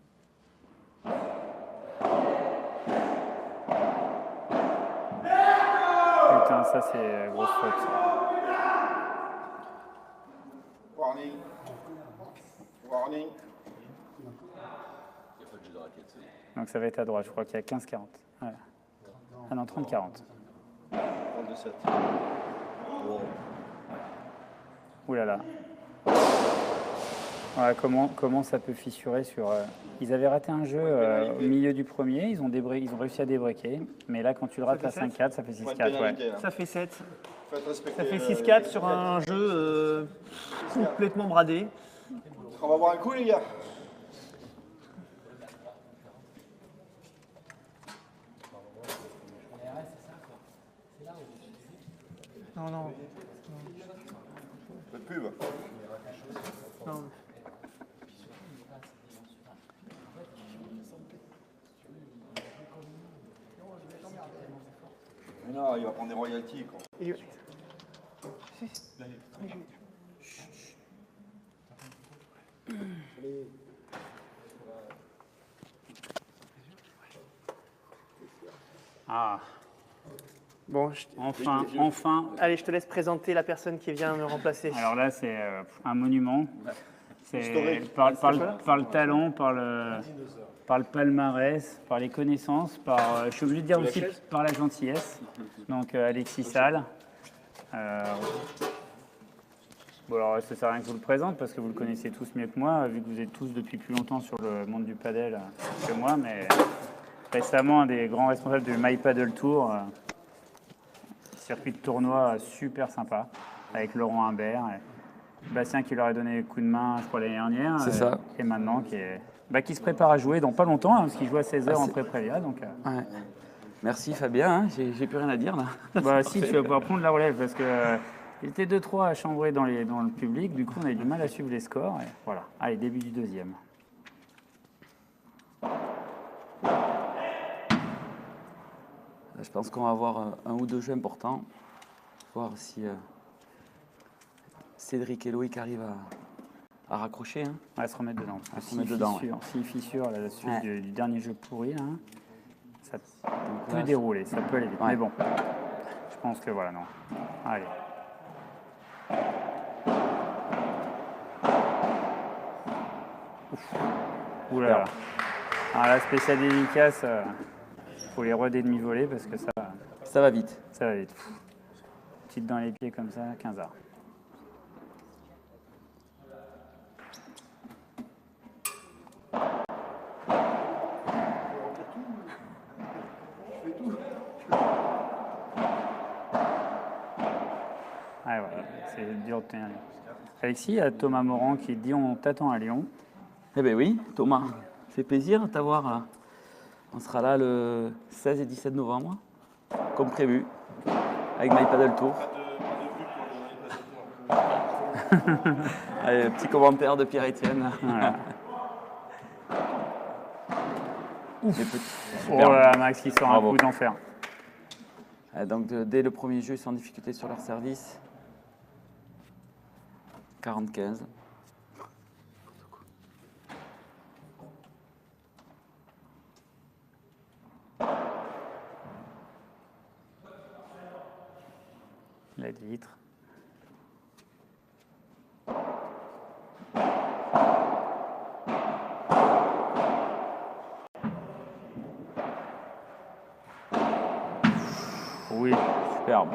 Putain, ça c'est grosse faute. Warning. Warning. Donc ça va être à droite, je crois qu'il y a 15-40. Ouais. Ah non, 30-40. 32-7. Wow. Ouh là là. Ouais, comment ça peut fissurer sur... Ils avaient raté un jeu au milieu du premier, ils ont réussi à débreaker. Mais là, quand tu le rates à 5-4, ça fait 6-4. Ouais. Ça fait 7. Faites respecter Ça fait 6-4 sur un jeu complètement bradé. On va boire un coup, les gars. Non, non. Pas de pub. non. Mais non, il va prendre des royalties, quoi. Et- Ah, Bon, enfin. allez, je te laisse présenter la personne qui vient me remplacer. Alors là, c'est un monument. C'est Historique. par le talent, par le palmarès, par les connaissances, je suis obligé de dire aussi par la gentillesse. Donc Alexis Salle. Bon alors ça sert à rien que je vous le présente parce que vous le connaissez tous mieux que moi, vu que vous êtes tous depuis plus longtemps sur le monde du padel que moi, mais récemment un des grands responsables du My Paddle Tour, circuit de tournoi super sympa, avec Laurent Humbert, et Bastien qui leur a donné coup de main, je crois, l'année dernière. C'est ça. Et maintenant qui se prépare à jouer dans pas longtemps, hein, parce qu'il joue à 16h en pré-prévia. Donc, Ouais. Merci Fabien, hein, j'ai plus rien à dire là. bah si, tu vas pouvoir prendre la relève, parce que il était 2-3 à chambrer dans le public, du coup on a eu du mal à suivre les scores. Et voilà, allez, début du deuxième. Je pense qu'on va avoir un ou deux jeux importants. Voir si Cédric et Loïc arrivent à raccrocher. Hein. On va se remettre dedans. À se remettre dedans, S'il fissure la suite Ouais. du dernier jeu pourri, là, ça peut là, dérouler, ça peut aller vite. Ouais. Mais bon, je pense que voilà, non. Allez. Ouf. Ouh là là. Alors la spéciale dédicace, faut les rois demi voler parce que Ça va vite. ça va vite. Petite dans les pieds comme ça, 15 heures. Ah ouais, c'est dur de tenir. Alexis, il y a Thomas Morand qui dit on t'attend à Lyon. Eh bien oui, Thomas, c'est plaisir de t'avoir là. On sera là le 16 et 17 novembre, comme prévu, avec My Paddle Tour. Allez, petit commentaire de Pierre-Étienne. Voilà. Les petits. Oh Super. là là, Max qui sort Bravo. un coup d'enfer. Donc dès le premier jeu, ils sont en difficulté sur leur service. 40-15. La vitre. Oui. Superbe.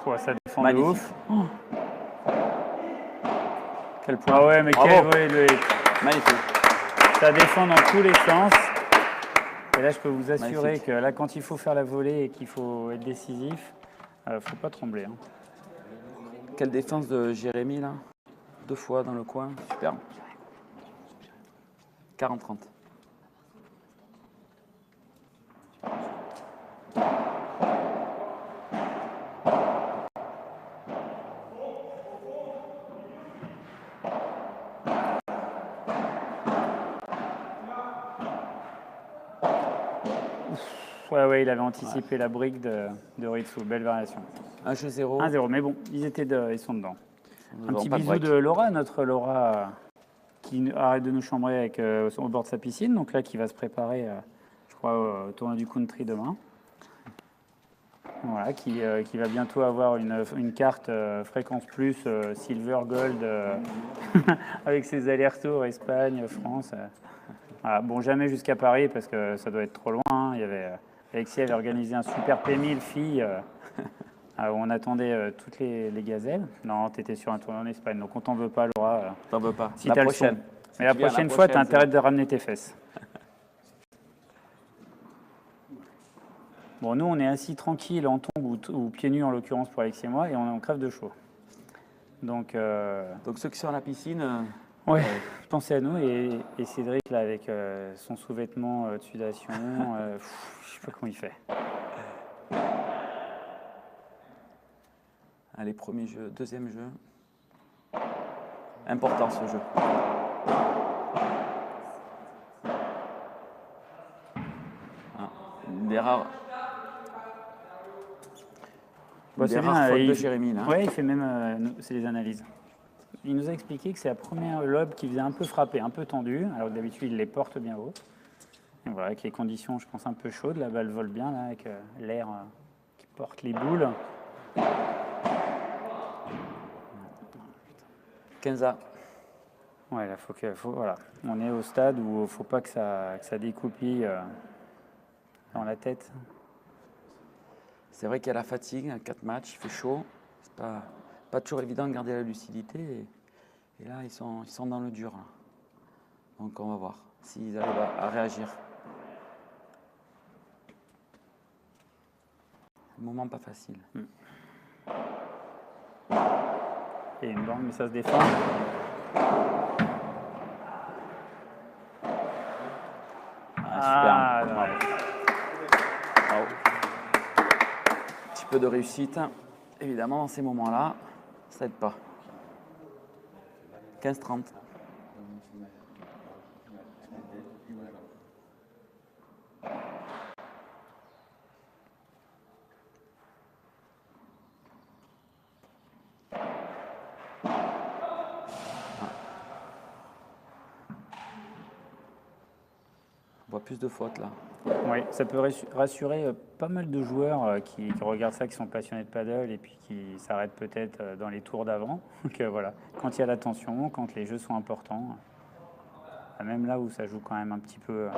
Ouais, ça défend de Magnifique. ouf. Quel point. Ah ouais, mais Bravo. quel volée de Loïc. Magnifique. Ça défend dans tous les sens. Et là, je peux vous assurer Magnifique. que là, quand il faut faire la volée et qu'il faut être décisif, faut pas trembler. Hein. Quelle défense de Jérémy là. 2 fois dans le coin. Superbe. 40-30. Ouais, il avait anticipé la brique de Ritsu. Belle variation. 1-0. 1-0, mais bon, ils sont dedans. Nous Un n'avons petit pas de bisou break. de Laura, notre Laura qui arrête de nous chambrer avec, au bord de sa piscine. Donc là, qui va se préparer, je crois, au tournoi du country demain. Voilà, qui va bientôt avoir une carte fréquence plus silver gold avec ses allers-retours Espagne, France. Voilà. Bon, jamais jusqu'à Paris parce que ça doit être trop loin. Hein. Il y avait, Alexis avait organisé un super P1000 filles où on attendait toutes les gazelles. Non, tu étais sur un tournoi en Espagne, donc on t'en veut pas, Laura. T'en veux pas. Si La t'as le prochaine. son. Si Mais la tu viens prochaine fois, tu as prochaine, intérêt de ramener tes fesses. Bon, nous, on est assis tranquille en tongs ou pieds nus, en l'occurrence, pour Alexis et moi, et on crève de chaud. Donc, Donc ceux qui sont à la piscine, ouais, pensez à nous. Et Cédric, là, avec son sous-vêtement de sudation, je sais pas comment il fait. allez, premier jeu, deuxième jeu. Important ce jeu. Ah, des rares, Bon, des c'est rares bien, fautes de Jérémy là. Ouais, il fait même c'est des analyses. Il nous a expliqué que c'est la première lobe qui faisait un peu frapper, un peu tendu, alors que d'habitude il les porte bien haut. Et voilà, avec les conditions, je pense, un peu chaudes, la balle vole bien là, avec l'air qui porte les boules. 15A. Ouais, là, voilà. On est au stade où il ne faut pas que ça découpille dans la tête. C'est vrai qu'il y a la fatigue, 4 matchs, il fait chaud. C'est pas toujours évident de garder la lucidité. Et là, ils sont dans le dur. Là. Donc on va voir s'ils arrivent à réagir. Un moment pas facile. Et une bande, mais ça se défend. Ah, super. non. Bravo. Bravo. Un petit peu de réussite. Évidemment, dans ces moments-là, ça aide pas. 15-30. On voit plus de fautes là. Oui, ça peut rassurer pas mal de joueurs qui regardent ça, qui sont passionnés de paddle et puis qui s'arrêtent peut-être dans les tours d'avant. Donc voilà, quand il y a la tension, quand les jeux sont importants, même là où ça joue quand même un petit peu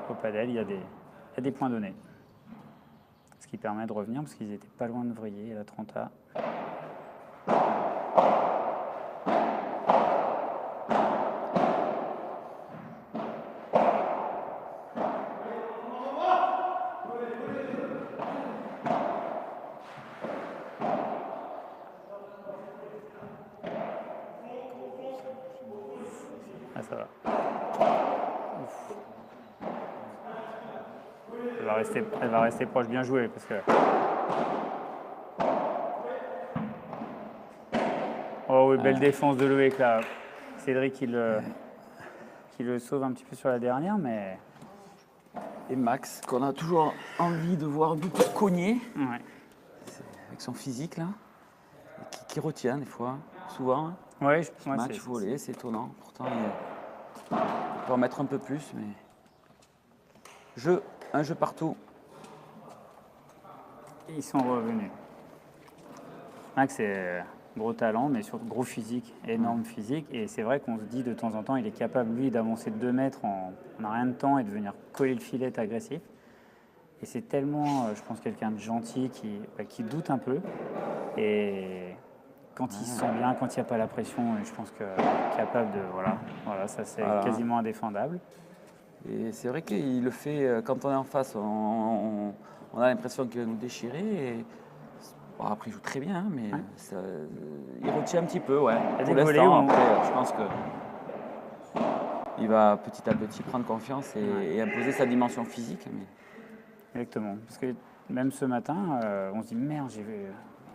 au paddle, il y a des points donnés. Ce qui permet de revenir parce qu'ils étaient pas loin de vriller, la 30A. Ah, ça va. Ouf. Elle va rester proche, bien joué. Parce que... Oh oui, belle défense de Loïc là. Cédric qui le sauve un petit peu sur la dernière, mais... Et Max, qu'on a toujours envie de voir beaucoup cogner, Ouais. avec son physique là, et qui retient des fois, souvent. Hein. Ouais, Match volé, c'est étonnant. Pourtant, il peut en mettre un peu plus, mais... Un jeu partout. Ils sont revenus. Max, c'est gros talent, mais surtout gros physique, énorme physique. Et c'est vrai qu'on se dit de temps en temps, il est capable, lui, d'avancer de 2 mètres en rien de temps et de venir coller le filet, être agressif. Et c'est tellement, je pense, quelqu'un de gentil qui doute un peu. Et quand il se sent bien, quand il n'y a pas la pression, je pense qu'il est capable de... Voilà, ça c'est quasiment indéfendable. Et c'est vrai qu'il le fait, quand on est en face, on a l'impression qu'il va nous déchirer. Et... Bon, après, il joue très bien, mais il retient un petit peu, ouais. Pour l'instant, après, je pense que il va petit à petit prendre confiance et imposer sa dimension physique. Mais... Exactement. Parce que même ce matin, on se dit merde, j'ai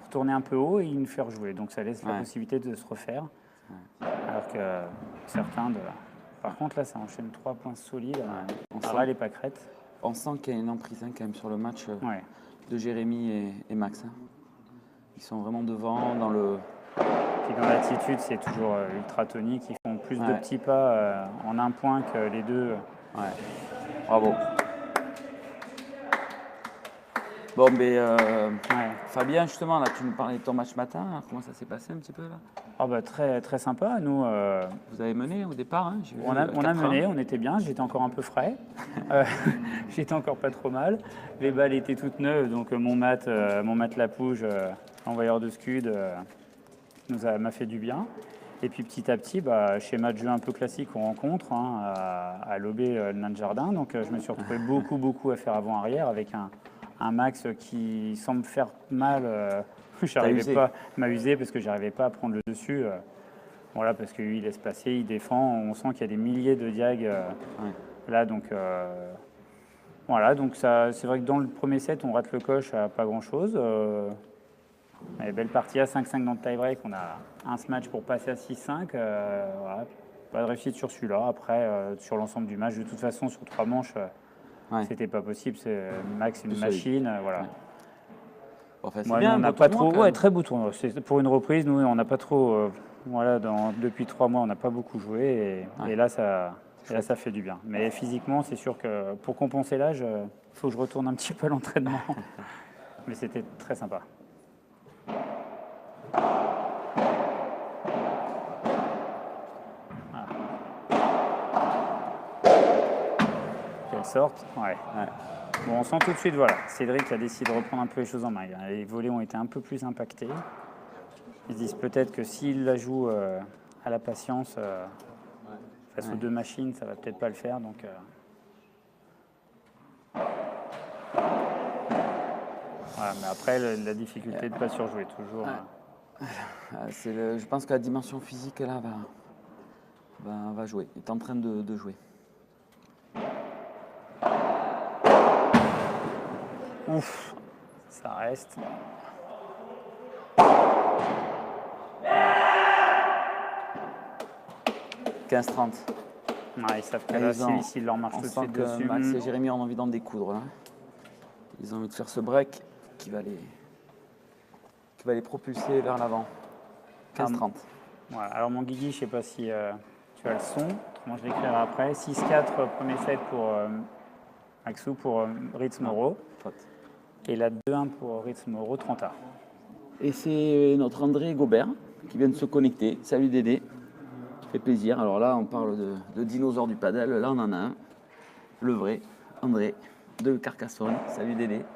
retourné un peu haut et il nous fait rejouer. Donc ça laisse la possibilité de se refaire. Alors que certains... Par contre, là, ça enchaîne 3 points solides. Aral et Pâquerette. On sent qu'il y a une emprise quand même sur le match de Jérémy et Max. Hein. Ils sont vraiment devant dans le... Puis dans l'attitude, c'est toujours ultra tonique. Ils font plus de petits pas en un point que les deux. Ouais. Bravo. Bon, mais Fabien, justement, là, tu nous parlais de ton match matin. Hein. Comment ça s'est passé un petit peu là? Oh bah, très, très sympa. Nous, vous avez mené au départ. Hein, on a mené, on était bien. J'étais encore un peu frais. J'étais encore pas trop mal. Les balles étaient toutes neuves, donc mon mat Lapouge, envoyeur de scud, m'a fait du bien. Et puis petit à petit, schéma de jeu un peu classique qu'on rencontre à l'OB le nain de jardin. Donc je me suis retrouvé beaucoup à faire avant-arrière avec un Max qui semble faire mal. J'arrivais pas à m'amuser parce que j'arrivais pas à prendre le dessus. Voilà, parce que lui, il laisse passer, il défend. On sent qu'il y a des milliers de diags là, donc voilà. Donc ça, c'est vrai que dans le premier set, on rate le coche à pas grand-chose. Belle partie à 5-5 dans le tie-break. On a un match pour passer à 6-5. Voilà. Pas de réussite sur celui-là. Après, sur l'ensemble du match, de toute façon, sur 3 manches, c'était pas possible. Max, une machine. Voilà. Enfin, Ouais, bien, on n'a pas trop. Ouais, très beau tournoi. Pour une reprise, nous, on n'a pas trop. Depuis 3 mois, on n'a pas beaucoup joué. Et là, ça fait du bien. Mais physiquement, c'est sûr que pour compenser l'âge, il faut que je retourne un petit peu à l'entraînement. Mais c'était très sympa. Qu'elle sorte. Ouais. Bon, on sent tout de suite, voilà, Cédric a décidé de reprendre un peu les choses en main. Les volets ont été un peu plus impactés. Ils se disent peut-être que s'il la joue à la patience face aux 2 machines, ça va peut-être pas le faire. Donc, voilà, mais après, la difficulté de ne pas surjouer toujours. Je pense que la dimension physique là va jouer. Il est en train de jouer. Ouf, ça reste. « 15-30. Ils savent qu'à là, s'ils leur marchent tout de suite dessus. Max et Jérémy ont envie d'en découdre. Là. Ils ont envie de faire ce break qui va les propulser vers l'avant. 15-30. Voilà. Alors mon Guigui, je ne sais pas si tu as le son. Moi, je l'écrirai après. 6-4, premier set pour Maxou, pour Ritz Moreau. Et la 2-1 pour Ritz Moreau, 30A. Et c'est notre André Gobert qui vient de se connecter. Salut Dédé. Ça fait plaisir. Alors là, on parle de dinosaures du padel. Là, on en a un. Le vrai, André, de Carcassonne. Salut Dédé.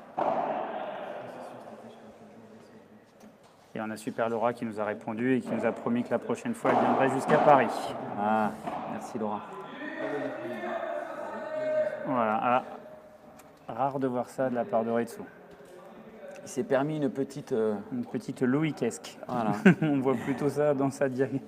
Et on a Super Laura qui nous a répondu et qui nous a promis que la prochaine fois, elle viendrait jusqu'à Paris. Ah, merci Laura. Voilà. Rare de voir ça de la part de Ritsu. Il s'est permis une petite Loïc-esque. Voilà. On voit plutôt ça dans sa diag.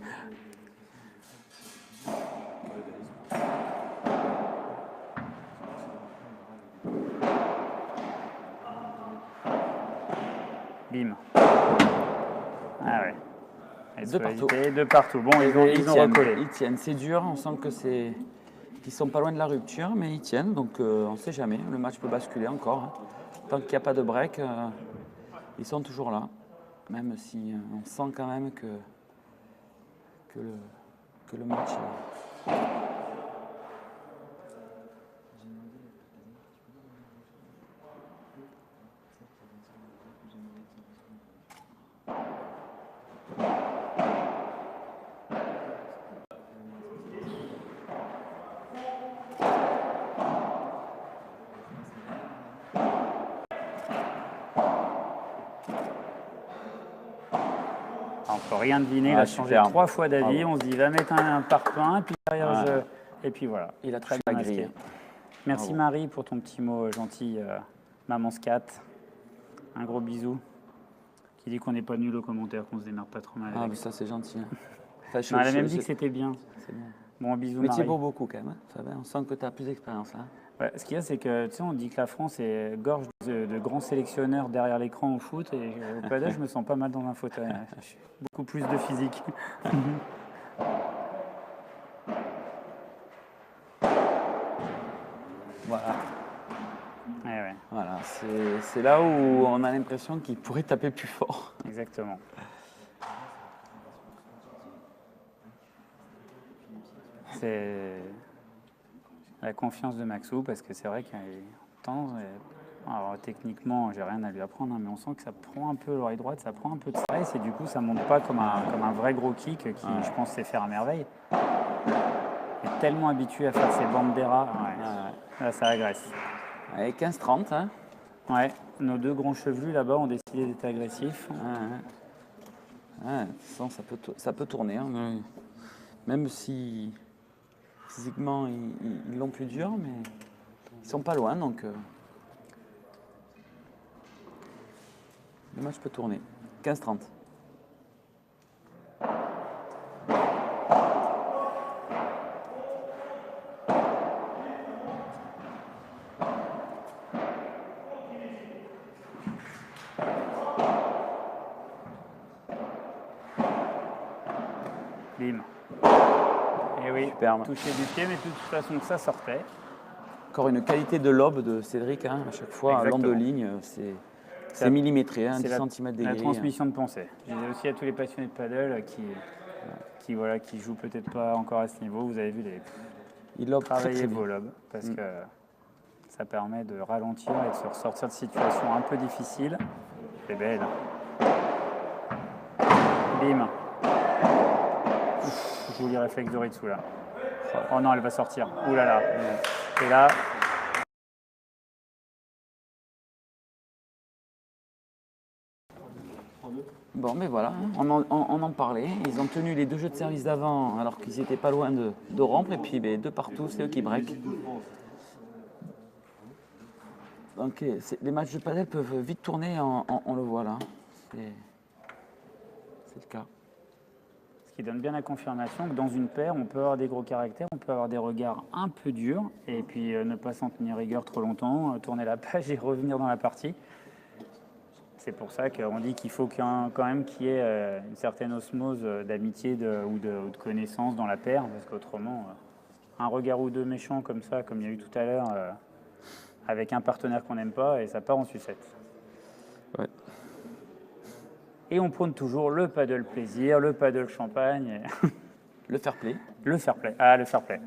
Bim. Ah ouais. Et de partout. Bon, ils ont recollé. Ils tiennent. C'est dur. On sent que c'est. Ils sont pas loin de la rupture, mais ils tiennent. Donc on ne sait jamais. Le match peut basculer encore. Hein. Tant qu'il n'y a pas de break, ils sont toujours là. Même si on sent quand même que le match. On peut rien deviner, il a changé 3 fois d'avis. Bravo. On se dit, il va mettre un pare-pain, puis derrière, et puis voilà. Il a Très touché bien la masqué. grille. Merci Bravo. Marie pour ton petit mot gentil, maman scat. Un gros bisou. Qui dit qu'on n'est pas nul aux commentaires, qu'on se démarre pas trop mal. Ah, avec. mais ça, c'est gentil. Hein. Non, elle a même dit que c'était bien. C'est bien. Bon, bisous Mais Marie. tu beau beaucoup quand même. Hein. Ça va, on sent que tu as plus d'expérience. Hein. Ouais, ce qu'il y a, c'est que tu sais, on dit que la France est gorge de grands sélectionneurs derrière l'écran au foot. Et au padel, je me sens pas mal dans un fauteuil. J'ai beaucoup plus de physique. Voilà. Ouais. Voilà, c'est là où on a l'impression qu'il pourrait taper plus fort. Exactement. C'est la confiance de Maxou, parce que c'est vrai qu'il y a tendance. Alors techniquement, j'ai rien à lui apprendre, hein, mais on sent que ça prend un peu l'oreille droite, ça prend un peu de stress, et du coup, ça monte pas comme un vrai gros kick qui, je pense, sait faire à merveille. Il est tellement habitué à faire ses banderas. Là, ça agresse. Allez, 15-30. Hein. Ouais, nos deux grands chevelus là-bas ont décidé d'être agressifs. Ouais, ça peut tourner. Hein, même si physiquement ils l'ont plus dur, mais ils sont pas loin, donc le match peut tourner. 15-30. Bim. Et oui, Superbe. toucher du pied, mais de toute façon, ça sortait. Encore une qualité de lobe de Cédric, hein, à chaque fois, à long de ligne, c'est millimétré, hein, 10 cm La d'égrille. transmission de pensée. Je disais aussi à tous les passionnés de paddle qui jouent peut-être pas encore à ce niveau, vous avez vu, Il lobe très, travailler très vos bien. lobes, parce que ça permet de ralentir et de se ressortir de situations un peu difficiles. C'est belle. Bim. Joli réflexe de Ritsu là. Oh non, elle va sortir. Ouh là là. Et là, Bon, mais voilà, hein, on en parlait. Ils ont tenu les deux jeux de service d'avant alors qu'ils n'étaient pas loin de rompre. Et puis, de partout, c'est eux qui break. Donc, les matchs de padel peuvent vite tourner, on le voit là. C'est le cas. ce qui donne bien la confirmation que dans une paire, on peut avoir des gros caractères, on peut avoir des regards un peu durs, et puis ne pas s'en tenir rigueur trop longtemps, tourner la page et revenir dans la partie. C'est pour ça qu'on dit qu'il faut quand même qu'il y ait une certaine osmose d'amitié ou de connaissance dans la paire, parce qu'autrement, un regard ou deux méchants comme ça, comme il y a eu tout à l'heure, avec un partenaire qu'on n'aime pas, et ça part en sucette. Ouais. Et on prône toujours le paddle plaisir, le paddle champagne. Le fair play. Le fair play. Ah, le fair play.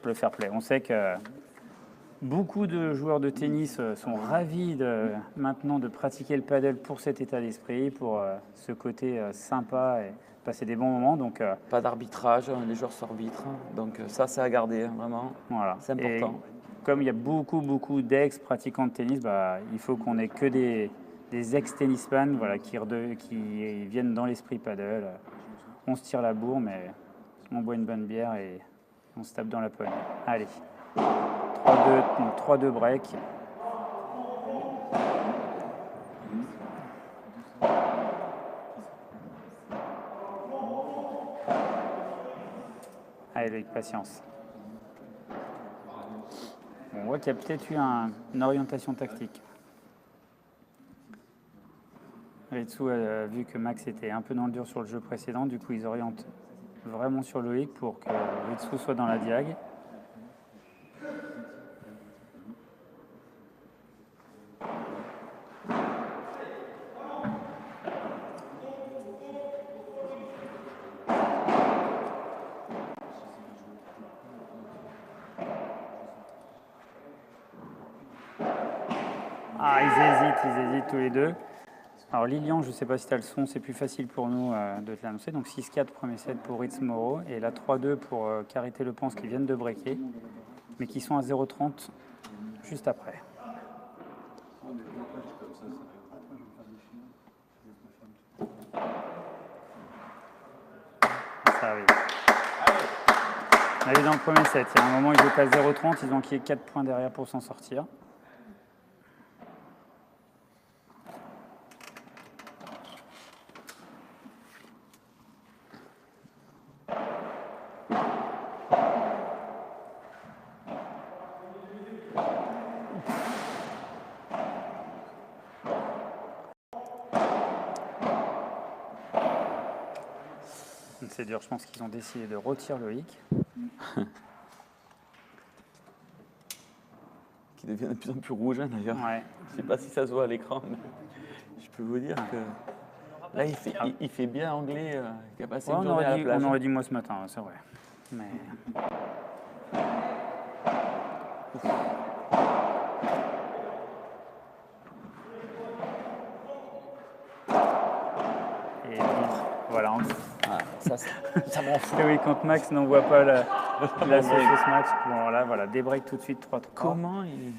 Le fair play. On sait que beaucoup de joueurs de tennis sont ravis maintenant de pratiquer le paddle pour cet état d'esprit, pour ce côté sympa et passer des bons moments. Donc, Pas d'arbitrage, les joueurs s'arbitrent. Donc ça, c'est à garder, hein, vraiment. voilà. C'est important. Et comme il y a beaucoup d'ex-pratiquants de tennis, il faut qu'on ait que des ex-tennisman qui viennent dans l'esprit paddle. On se tire la bourre, mais on boit une bonne bière et on se tape dans la poignée. Allez. 3-2 break. Allez, avec patience. On voit qu'il y a peut-être eu une orientation tactique. Ritsu a vu que Max était un peu dans le dur sur le jeu précédent, du coup ils orientent vraiment sur Loïc pour que Ritsu soit dans la diag. Ah, ils hésitent tous les deux. Alors Lilian, je ne sais pas si tu as le son, c'est plus facile pour nous de te l'annoncer. Donc 6-4 premier set pour Ritz Moreau et là 3-2 pour Carité Le Pense qui viennent de breaker, mais qui sont à 0-30 juste après. Ça arrive. On est dans le premier set. Il y a un moment, ils étaient à 0-30, ils ont enquillé 4 points derrière pour s'en sortir. C'est dur, je pense qu'ils ont décidé de retirer Loïc. Qui devient de plus en plus rouge, hein, d'ailleurs. Ouais. Je ne sais pas si ça se voit à l'écran, mais je peux vous dire que là, il fait bien anglais, qui a passé Ouais, une journée à la plage. on aurait dit moi ce matin, c'est vrai. Mais... Et voilà. Ah, ça m'en fout. Et oui, quand Max n'envoie pas la ce match, bon, là, voilà, des breaks tout de suite, 3-3. Comment il...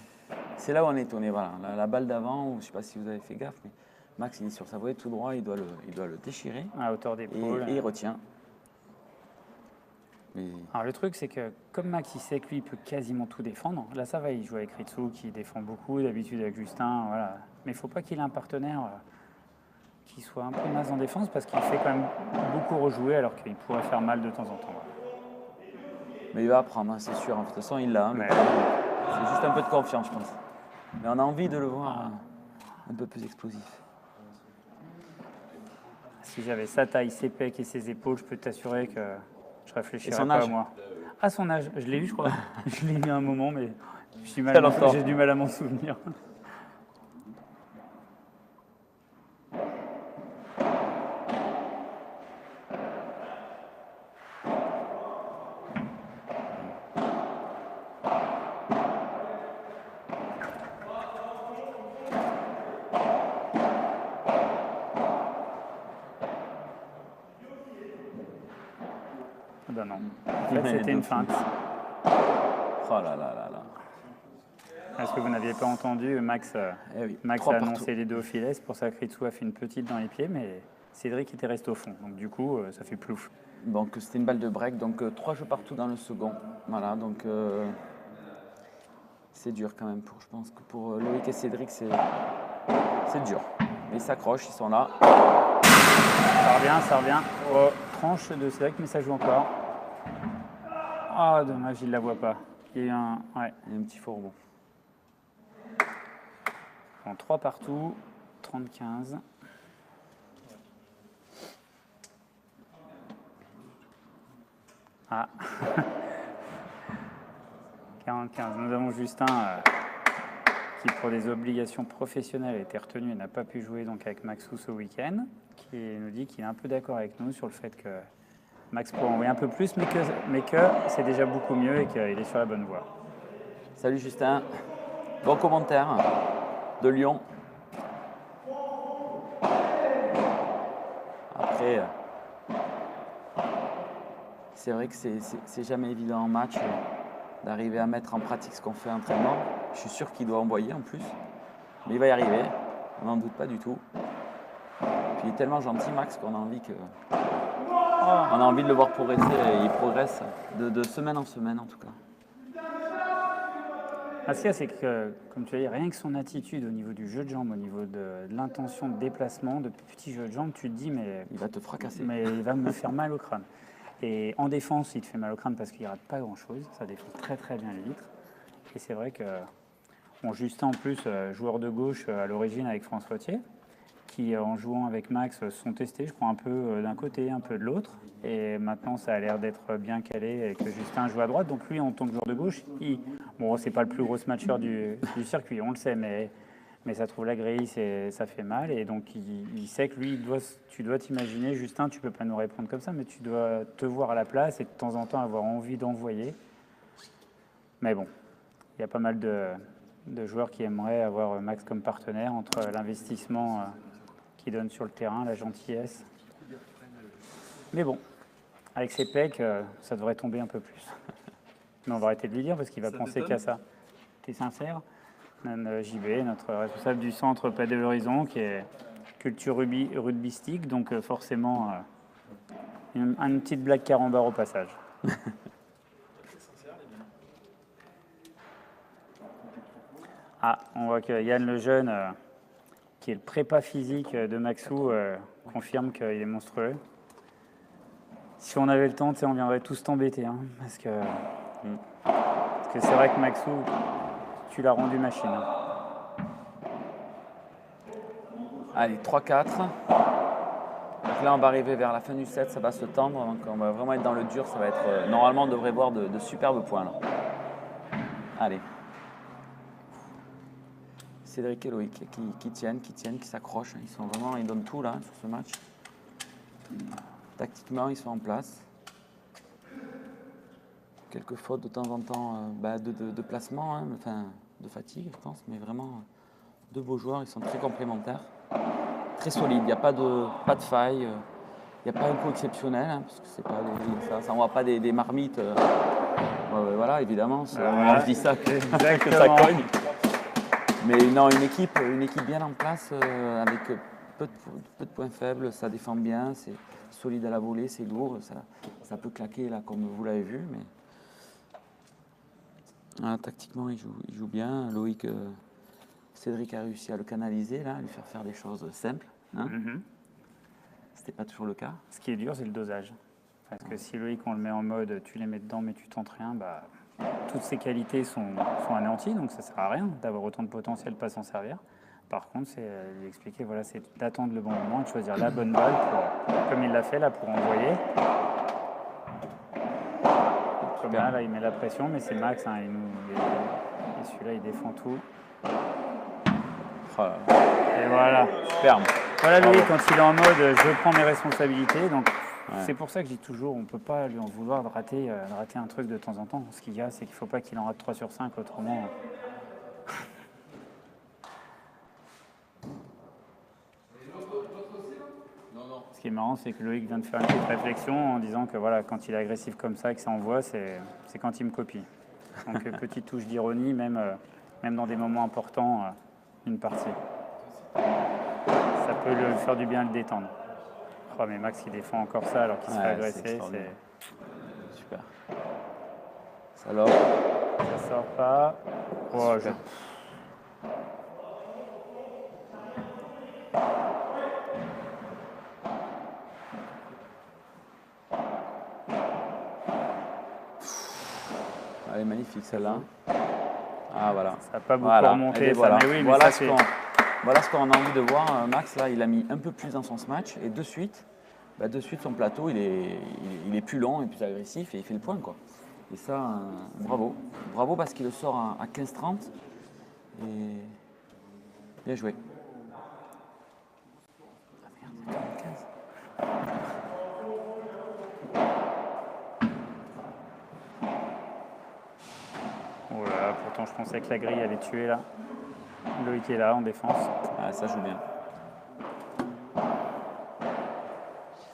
C'est là où on est étonné. Voilà. La balle d'avant, je ne sais pas si vous avez fait gaffe, mais Max, il est sur sa volée tout droit, il doit le déchirer. À hauteur d'épaule. Et il retient. Mais... Alors le truc, c'est que comme Max, il sait que lui, il peut quasiment tout défendre. Là, ça va, il joue avec Ritsu, qui défend beaucoup, d'habitude avec Justin, voilà. Mais il ne faut pas qu'il ait un partenaire qui soit un peu naze en défense, parce qu'il fait quand même beaucoup rejouer, alors qu'il pourrait faire mal de temps en temps. Mais il va apprendre, hein, c'est sûr. De toute façon, il l'a. Hein, c'est juste un peu de confiance, je pense. Mais on a envie de le voir un peu plus explosif. Si j'avais sa taille, ses pecs et ses épaules, je peux t'assurer que je réfléchirais son pas âge à moi. À son âge, je l'ai eu, je crois. Je l'ai eu à un moment, mais j'ai du mal à m'en souvenir. Ben non. En fait, c'était une feinte. Oh là là là là. Est-ce que vous n'aviez pas entendu Max, oui, Max a annoncé les deux au filet, c'est pour ça que Ritsu a fait une petite dans les pieds, mais Cédric était resté au fond. Donc du coup, ça fait plouf. Donc c'était une balle de break, donc 3 jeux partout dans le second. Voilà, donc c'est dur quand même. Je pense que pour Loïc et Cédric, c'est dur. Mais ils s'accrochent, ils sont là. Ça revient, ça revient. Oh, tranche de Cédric, mais ça joue encore. Ah, dommage, il ne la voit pas. Il y a eu un, ouais. Il y a un petit fourgon. En 3 partout, 30-15. Ah. 40-15. Nous avons Justin qui, pour des obligations professionnelles, a été retenu et n'a pas pu jouer donc avec Maxou ce week-end, qui nous dit qu'il est un peu d'accord avec nous sur le fait que Max pourrait envoyer un peu plus, mais que c'est déjà beaucoup mieux et qu'il est sur la bonne voie. Salut Justin. Bon commentaire de Lyon. Après, c'est vrai que c'est jamais évident en match d'arriver à mettre en pratique ce qu'on fait en entraînement. Je suis sûr qu'il doit envoyer en plus, mais il va y arriver. On n'en doute pas du tout. Puis il est tellement gentil, Max, qu'on a envie on a envie de le voir progresser, et il progresse de semaine en semaine en tout cas. Ce qu'il y a, c'est que, comme tu as dit, rien que son attitude au niveau du jeu de jambes, au niveau de l'intention de déplacement, de petit jeu de jambes, tu te dis, mais il va te fracasser. Mais il va me faire mal au crâne. Et en défense, il te fait mal au crâne parce qu'il ne rate pas grand-chose. Ça défend très très bien les vitres. Et c'est vrai que Justin, en plus, joueur de gauche à l'origine avec François Thier, qui, en jouant avec Max, se sont testés, je crois, un peu d'un côté, un peu de l'autre. Et maintenant, ça a l'air d'être bien calé et que Justin joue à droite. Donc lui, en tant que joueur de gauche, bon, c'est pas le plus gros smatcher du circuit, on le sait, mais ça trouve la grille, ça fait mal. Et donc, il sait que lui, tu dois t'imaginer, Justin, tu peux pas nous répondre comme ça, mais tu dois te voir à la place et de temps en temps avoir envie d'envoyer. Mais bon, il y a pas mal de joueurs qui aimeraient avoir Max comme partenaire entre l'investissement qu'il donne sur le terrain, la gentillesse. Mais bon, avec ses pecs, ça devrait tomber un peu plus. Mais on va arrêter de lui dire parce qu'il va penser qu'à ça. T'es sincère? Même JB, notre responsable du centre Pas de l'Horizon, qui est culture rugbystique, donc forcément une petite blague carambar au passage. Ah, on voit que Yann Lejeune, qui est le prépa physique de Maxou, confirme qu'il est monstrueux. Si on avait le temps, on viendrait tous t'embêter, hein, parce que c'est vrai que Maxou, tu l'as rendu machine. Allez, 3-4. Donc là, on va arriver vers la fin du set, ça va se tendre, donc on va vraiment être dans le dur. Ça va être, normalement, on devrait voir de superbes points là. Allez. Cédric et Loïc qui tiennent, qui s'accrochent. Ils donnent tout là sur ce match. Tactiquement, ils sont en place. Quelques fautes de temps en temps de placement, hein, enfin de fatigue, je pense, mais vraiment deux beaux joueurs. Ils sont très complémentaires, très solides. Il n'y a pas de faille. Il n'y a pas un coup exceptionnel, hein, parce que c'est pas ça n'envoie pas des marmites. Voilà, évidemment, je dis ça que ça cogne. Mais non, une équipe bien en place, avec peu de points faibles, ça défend bien, c'est solide à la volée, c'est lourd, ça peut claquer là comme vous l'avez vu, mais tactiquement il joue bien. Loïc, Cédric a réussi à le canaliser là, à lui faire des choses simples. Hein. C'était pas toujours le cas. Ce qui est dur, c'est le dosage. Parce que si Loïc, on le met en mode tu les mets dedans mais tu tentes rien, toutes ces qualités sont anéanties, donc ça ne sert à rien d'avoir autant de potentiel, pas s'en servir. Par contre, c'est lui expliquer, voilà, c'est d'attendre le bon moment et de choisir la bonne balle, comme il l'a fait là, pour envoyer. Comme là, il met la pression, mais c'est Max, hein, et celui-là, il défend tout. Et voilà. Superbe. Voilà lui, quand il est en mode je prends mes responsabilités, donc c'est pour ça que je dis toujours, on ne peut pas lui en vouloir de rater un truc de temps en temps. Ce qu'il y a, c'est qu'il ne faut pas qu'il en rate 3 sur 5, autrement. Ce qui est marrant, c'est que Loïc vient de faire une petite réflexion en disant que voilà, quand il est agressif comme ça et que ça envoie, c'est quand il me copie. Donc petite touche d'ironie, même dans des moments importants d'une partie. Ça peut lui faire du bien le détendre. Oh, mais Max, il défend encore ça alors qu'il se fait agresser. C'est super. Ça l'a. Ça sort pas. Oh, Elle est magnifique celle-là. Ah voilà. Ça n'a pas beaucoup remonté. Voilà, ça, mais oui, mais voilà, ça, voilà ce qu'on a envie de voir. Max, là, il a mis un peu plus dans son smash et de suite, son plateau, il est plus long et plus agressif et il fait le point, quoi. Et ça, bravo. Bravo parce qu'il le sort à 15-30 et bien joué. Oh là là, pourtant je pensais que la grille allait tuer là. Loïc est là en défense. Ah, ça joue bien.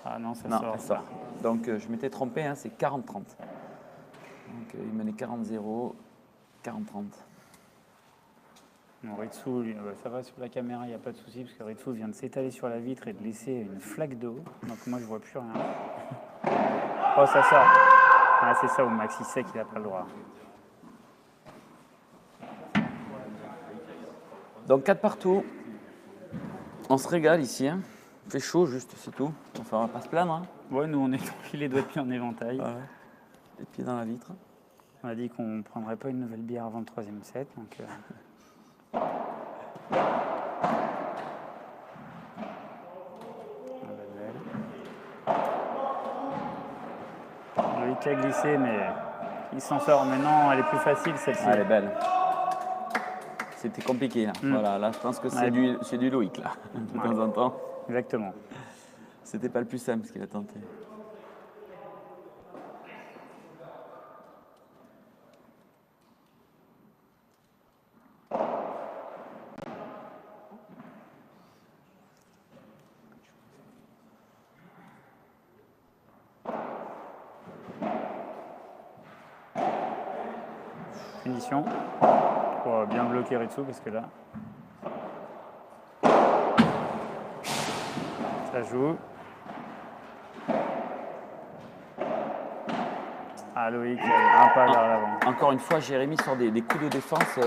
Ah non, ça sort. Donc je m'étais trompé, hein, c'est 40-30. Donc il menait 40-0, 40-30. Non, Ritsu, ça va sur la caméra, il n'y a pas de souci, parce que Ritsu vient de s'étaler sur la vitre et de laisser une flaque d'eau. Donc moi je vois plus rien. Oh, ça sort. Ah, c'est ça où Max il sait qu'il n'a pas le droit. Donc 4 partout. On se régale ici. Hein. Il fait chaud juste, c'est tout. Enfin, on va pas se plaindre. Hein. Ouais, nous on est les doigts de pied en éventail. Ouais. Les pieds dans la vitre. On a dit qu'on ne prendrait pas une nouvelle bière avant le 3e set. Donc, qui a glissé, mais il s'en sort. Maintenant, elle est plus facile, celle-ci. Ah, elle est belle. C'était compliqué, là. Voilà, là, je pense que c'est du Loïc, là, de temps en temps. Exactement. C'était pas le plus simple, ce qu'il a tenté. Finition. Pour bien bloquer Ritsu, parce que là, ça joue. Ah, Loïc, un pas vers l'avant. Encore une fois, Jérémy sort des coups de défense.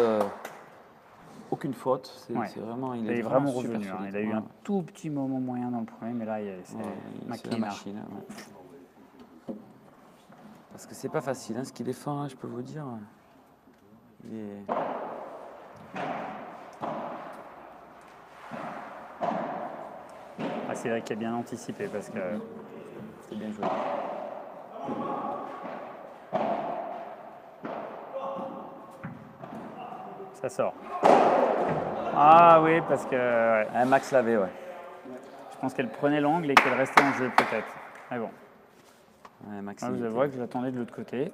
Aucune faute. C'est vraiment, Il est vraiment super revenu. solide. Il a eu un tout petit moment moyen dans le premier, mais là, c'est c'est la machine. Ouais. Parce que c'est pas facile, hein, ce qu'il défend, hein, je peux vous dire. Il est... Ah, c'est vrai qu'il a bien anticipé parce que C'est bien joué. ça sort. Ah oui, parce que ouais, Ah, Max l'avait, ouais. je pense qu'elle prenait l'angle et qu'elle restait en jeu peut-être. Mais bon, Ouais, Max, moi, il vous était- avouez que je l'attendais de l'autre côté.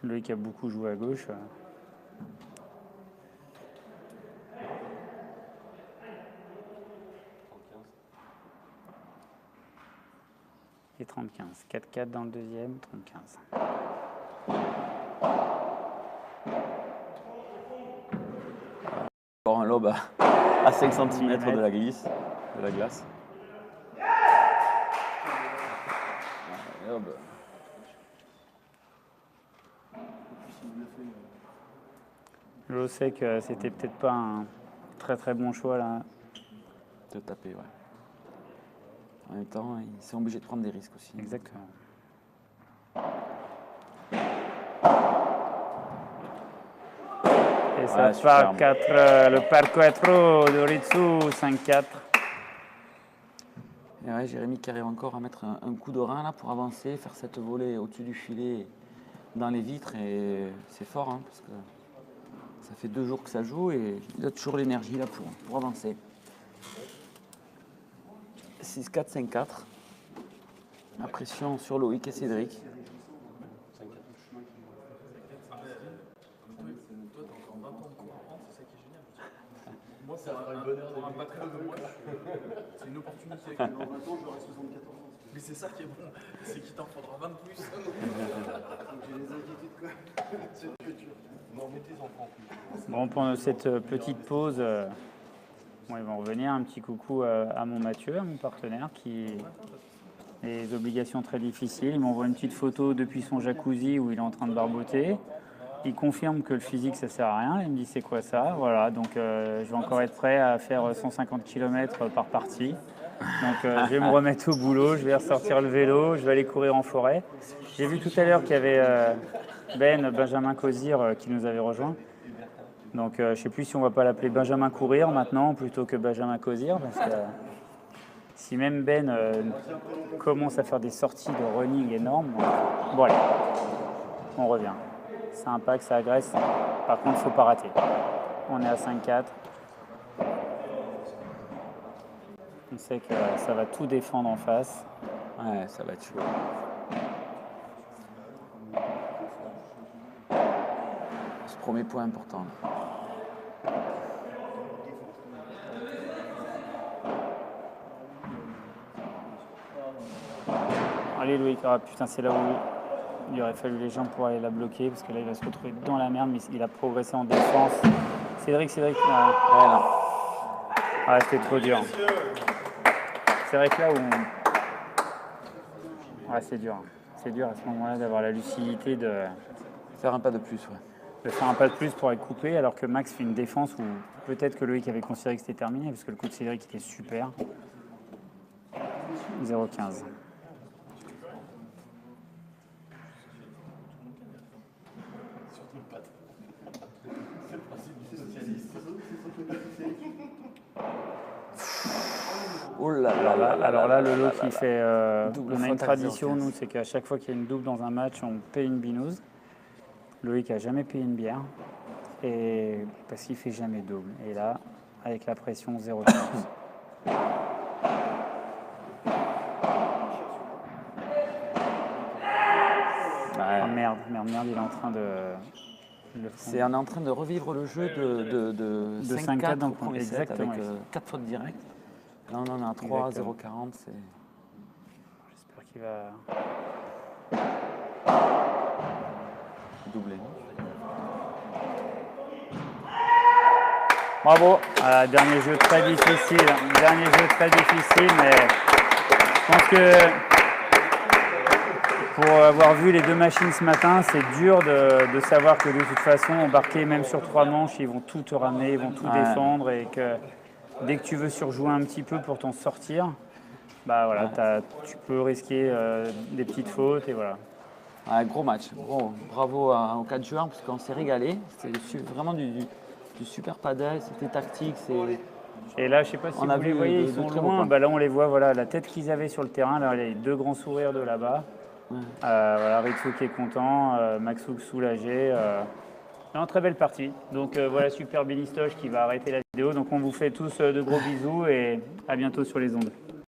Loïc a beaucoup joué à gauche. Et 35. 4-4 dans le deuxième, 35. Encore un lob à 5 cm de la glace. Lob. Je sais que c'était peut-être pas un très très bon choix là. De taper, ouais. En même temps, ils sont obligés de prendre des risques aussi. Exactement. Et ça Ouais, part superbe. 4, le par 4 de Ritsu, 5-4. Et ouais, Jérémy qui arrive encore à mettre un coup de rein là pour avancer, faire cette volée au-dessus du filet dans les vitres. Et c'est fort, hein, parce que ça fait 2 jours que ça joue et il a toujours l'énergie là pour avancer. 6-4, 5-4. La pression sur Loïc et Cédric. Moi, ça fera une bonne heure de pas très de moi. C'est une opportunité. Dans 20 ans, j'aurai 74 ans. Mais c'est ça qui est bon, c'est qu'il t'en faudra 20 de plus. J'ai des inquiétudes quoi. C'est le futur. Non, mais tes enfants plus. Bon, pendant cette petite pause, bon, ils vont revenir. Un petit coucou à mon Mathieu, à mon partenaire, qui a des obligations très difficiles. Il m'envoie une petite photo depuis son jacuzzi où il est en train de barboter. Il confirme que le physique, ça sert à rien. Il me dit c'est quoi ça? Voilà, donc je vais encore être prêt à faire 150 km par partie. Donc je vais me remettre au boulot, je vais ressortir le vélo, je vais aller courir en forêt. J'ai vu tout à l'heure qu'il y avait Benjamin Cozir qui nous avait rejoint. Donc je ne sais plus si on ne va pas l'appeler Benjamin Courir maintenant plutôt que Benjamin Cozir. Parce que si même Ben commence à faire des sorties de running énormes, bon allez, on revient. Ça impacte, ça agresse. Par contre, il ne faut pas rater. On est à 5-4. On sait que ça va tout défendre en face. Ouais, ça va être chaud. Ce premier point important. Là. Allez Loïc, ah, putain, c'est là où il aurait fallu les jambes pour aller la bloquer parce que là il va se retrouver dans la merde, mais il a progressé en défense. Cédric, ah, c'était trop dur. C'est vrai que là où ouais, c'est dur. C'est dur à ce moment-là d'avoir la lucidité de Faire un pas de plus, ouais. faire un pas de plus pour être coupé, alors que Max fait une défense où peut-être que Loïc avait considéré que c'était terminé, parce que le coup de Cédric était super. 0-15. Oh là là là là Alors là, le lot qui fait. Double On a une faute à tradition, 0,15. nous, c'est qu'à chaque fois qu'il y a une double dans un match, on paye une binouse. Loïc a jamais payé une bière. Et parce qu'il fait jamais double. Et là, avec la pression, 0,15. Ah, merde, il est en train de. On est en train de revivre le jeu de 5-4 5-4 dans au le premier set avec exactement. 4 fautes directes. Là, on en a 3, Exactement. 0,40. C'est J'espère qu'il va. doublé. Bravo. Dernier jeu très difficile. Mais je pense que pour avoir vu les deux machines ce matin, c'est dur de savoir que de toute façon, embarquer même sur 3 manches, ils vont tout te ramener, ils vont tout défendre et que dès que tu veux surjouer un petit peu pour t'en sortir, bah voilà, tu peux risquer des petites fautes et voilà. Un gros match. Bravo aux 4 joueurs parce qu'on s'est régalé. C'était vraiment du super padel, c'était tactique. Et là, je sais pas si On a vous les vu voyez, de ils sont très beaux loin. points. Bah là, on les voit, voilà, la tête qu'ils avaient sur le terrain, là, les deux grands sourires de là-bas. Voilà, Ritsu qui est content, Maxouk soulagé. Non, très belle partie. Donc voilà, super Bilistoche qui va arrêter la vidéo. Donc on vous fait tous de gros bisous et à bientôt sur les ondes.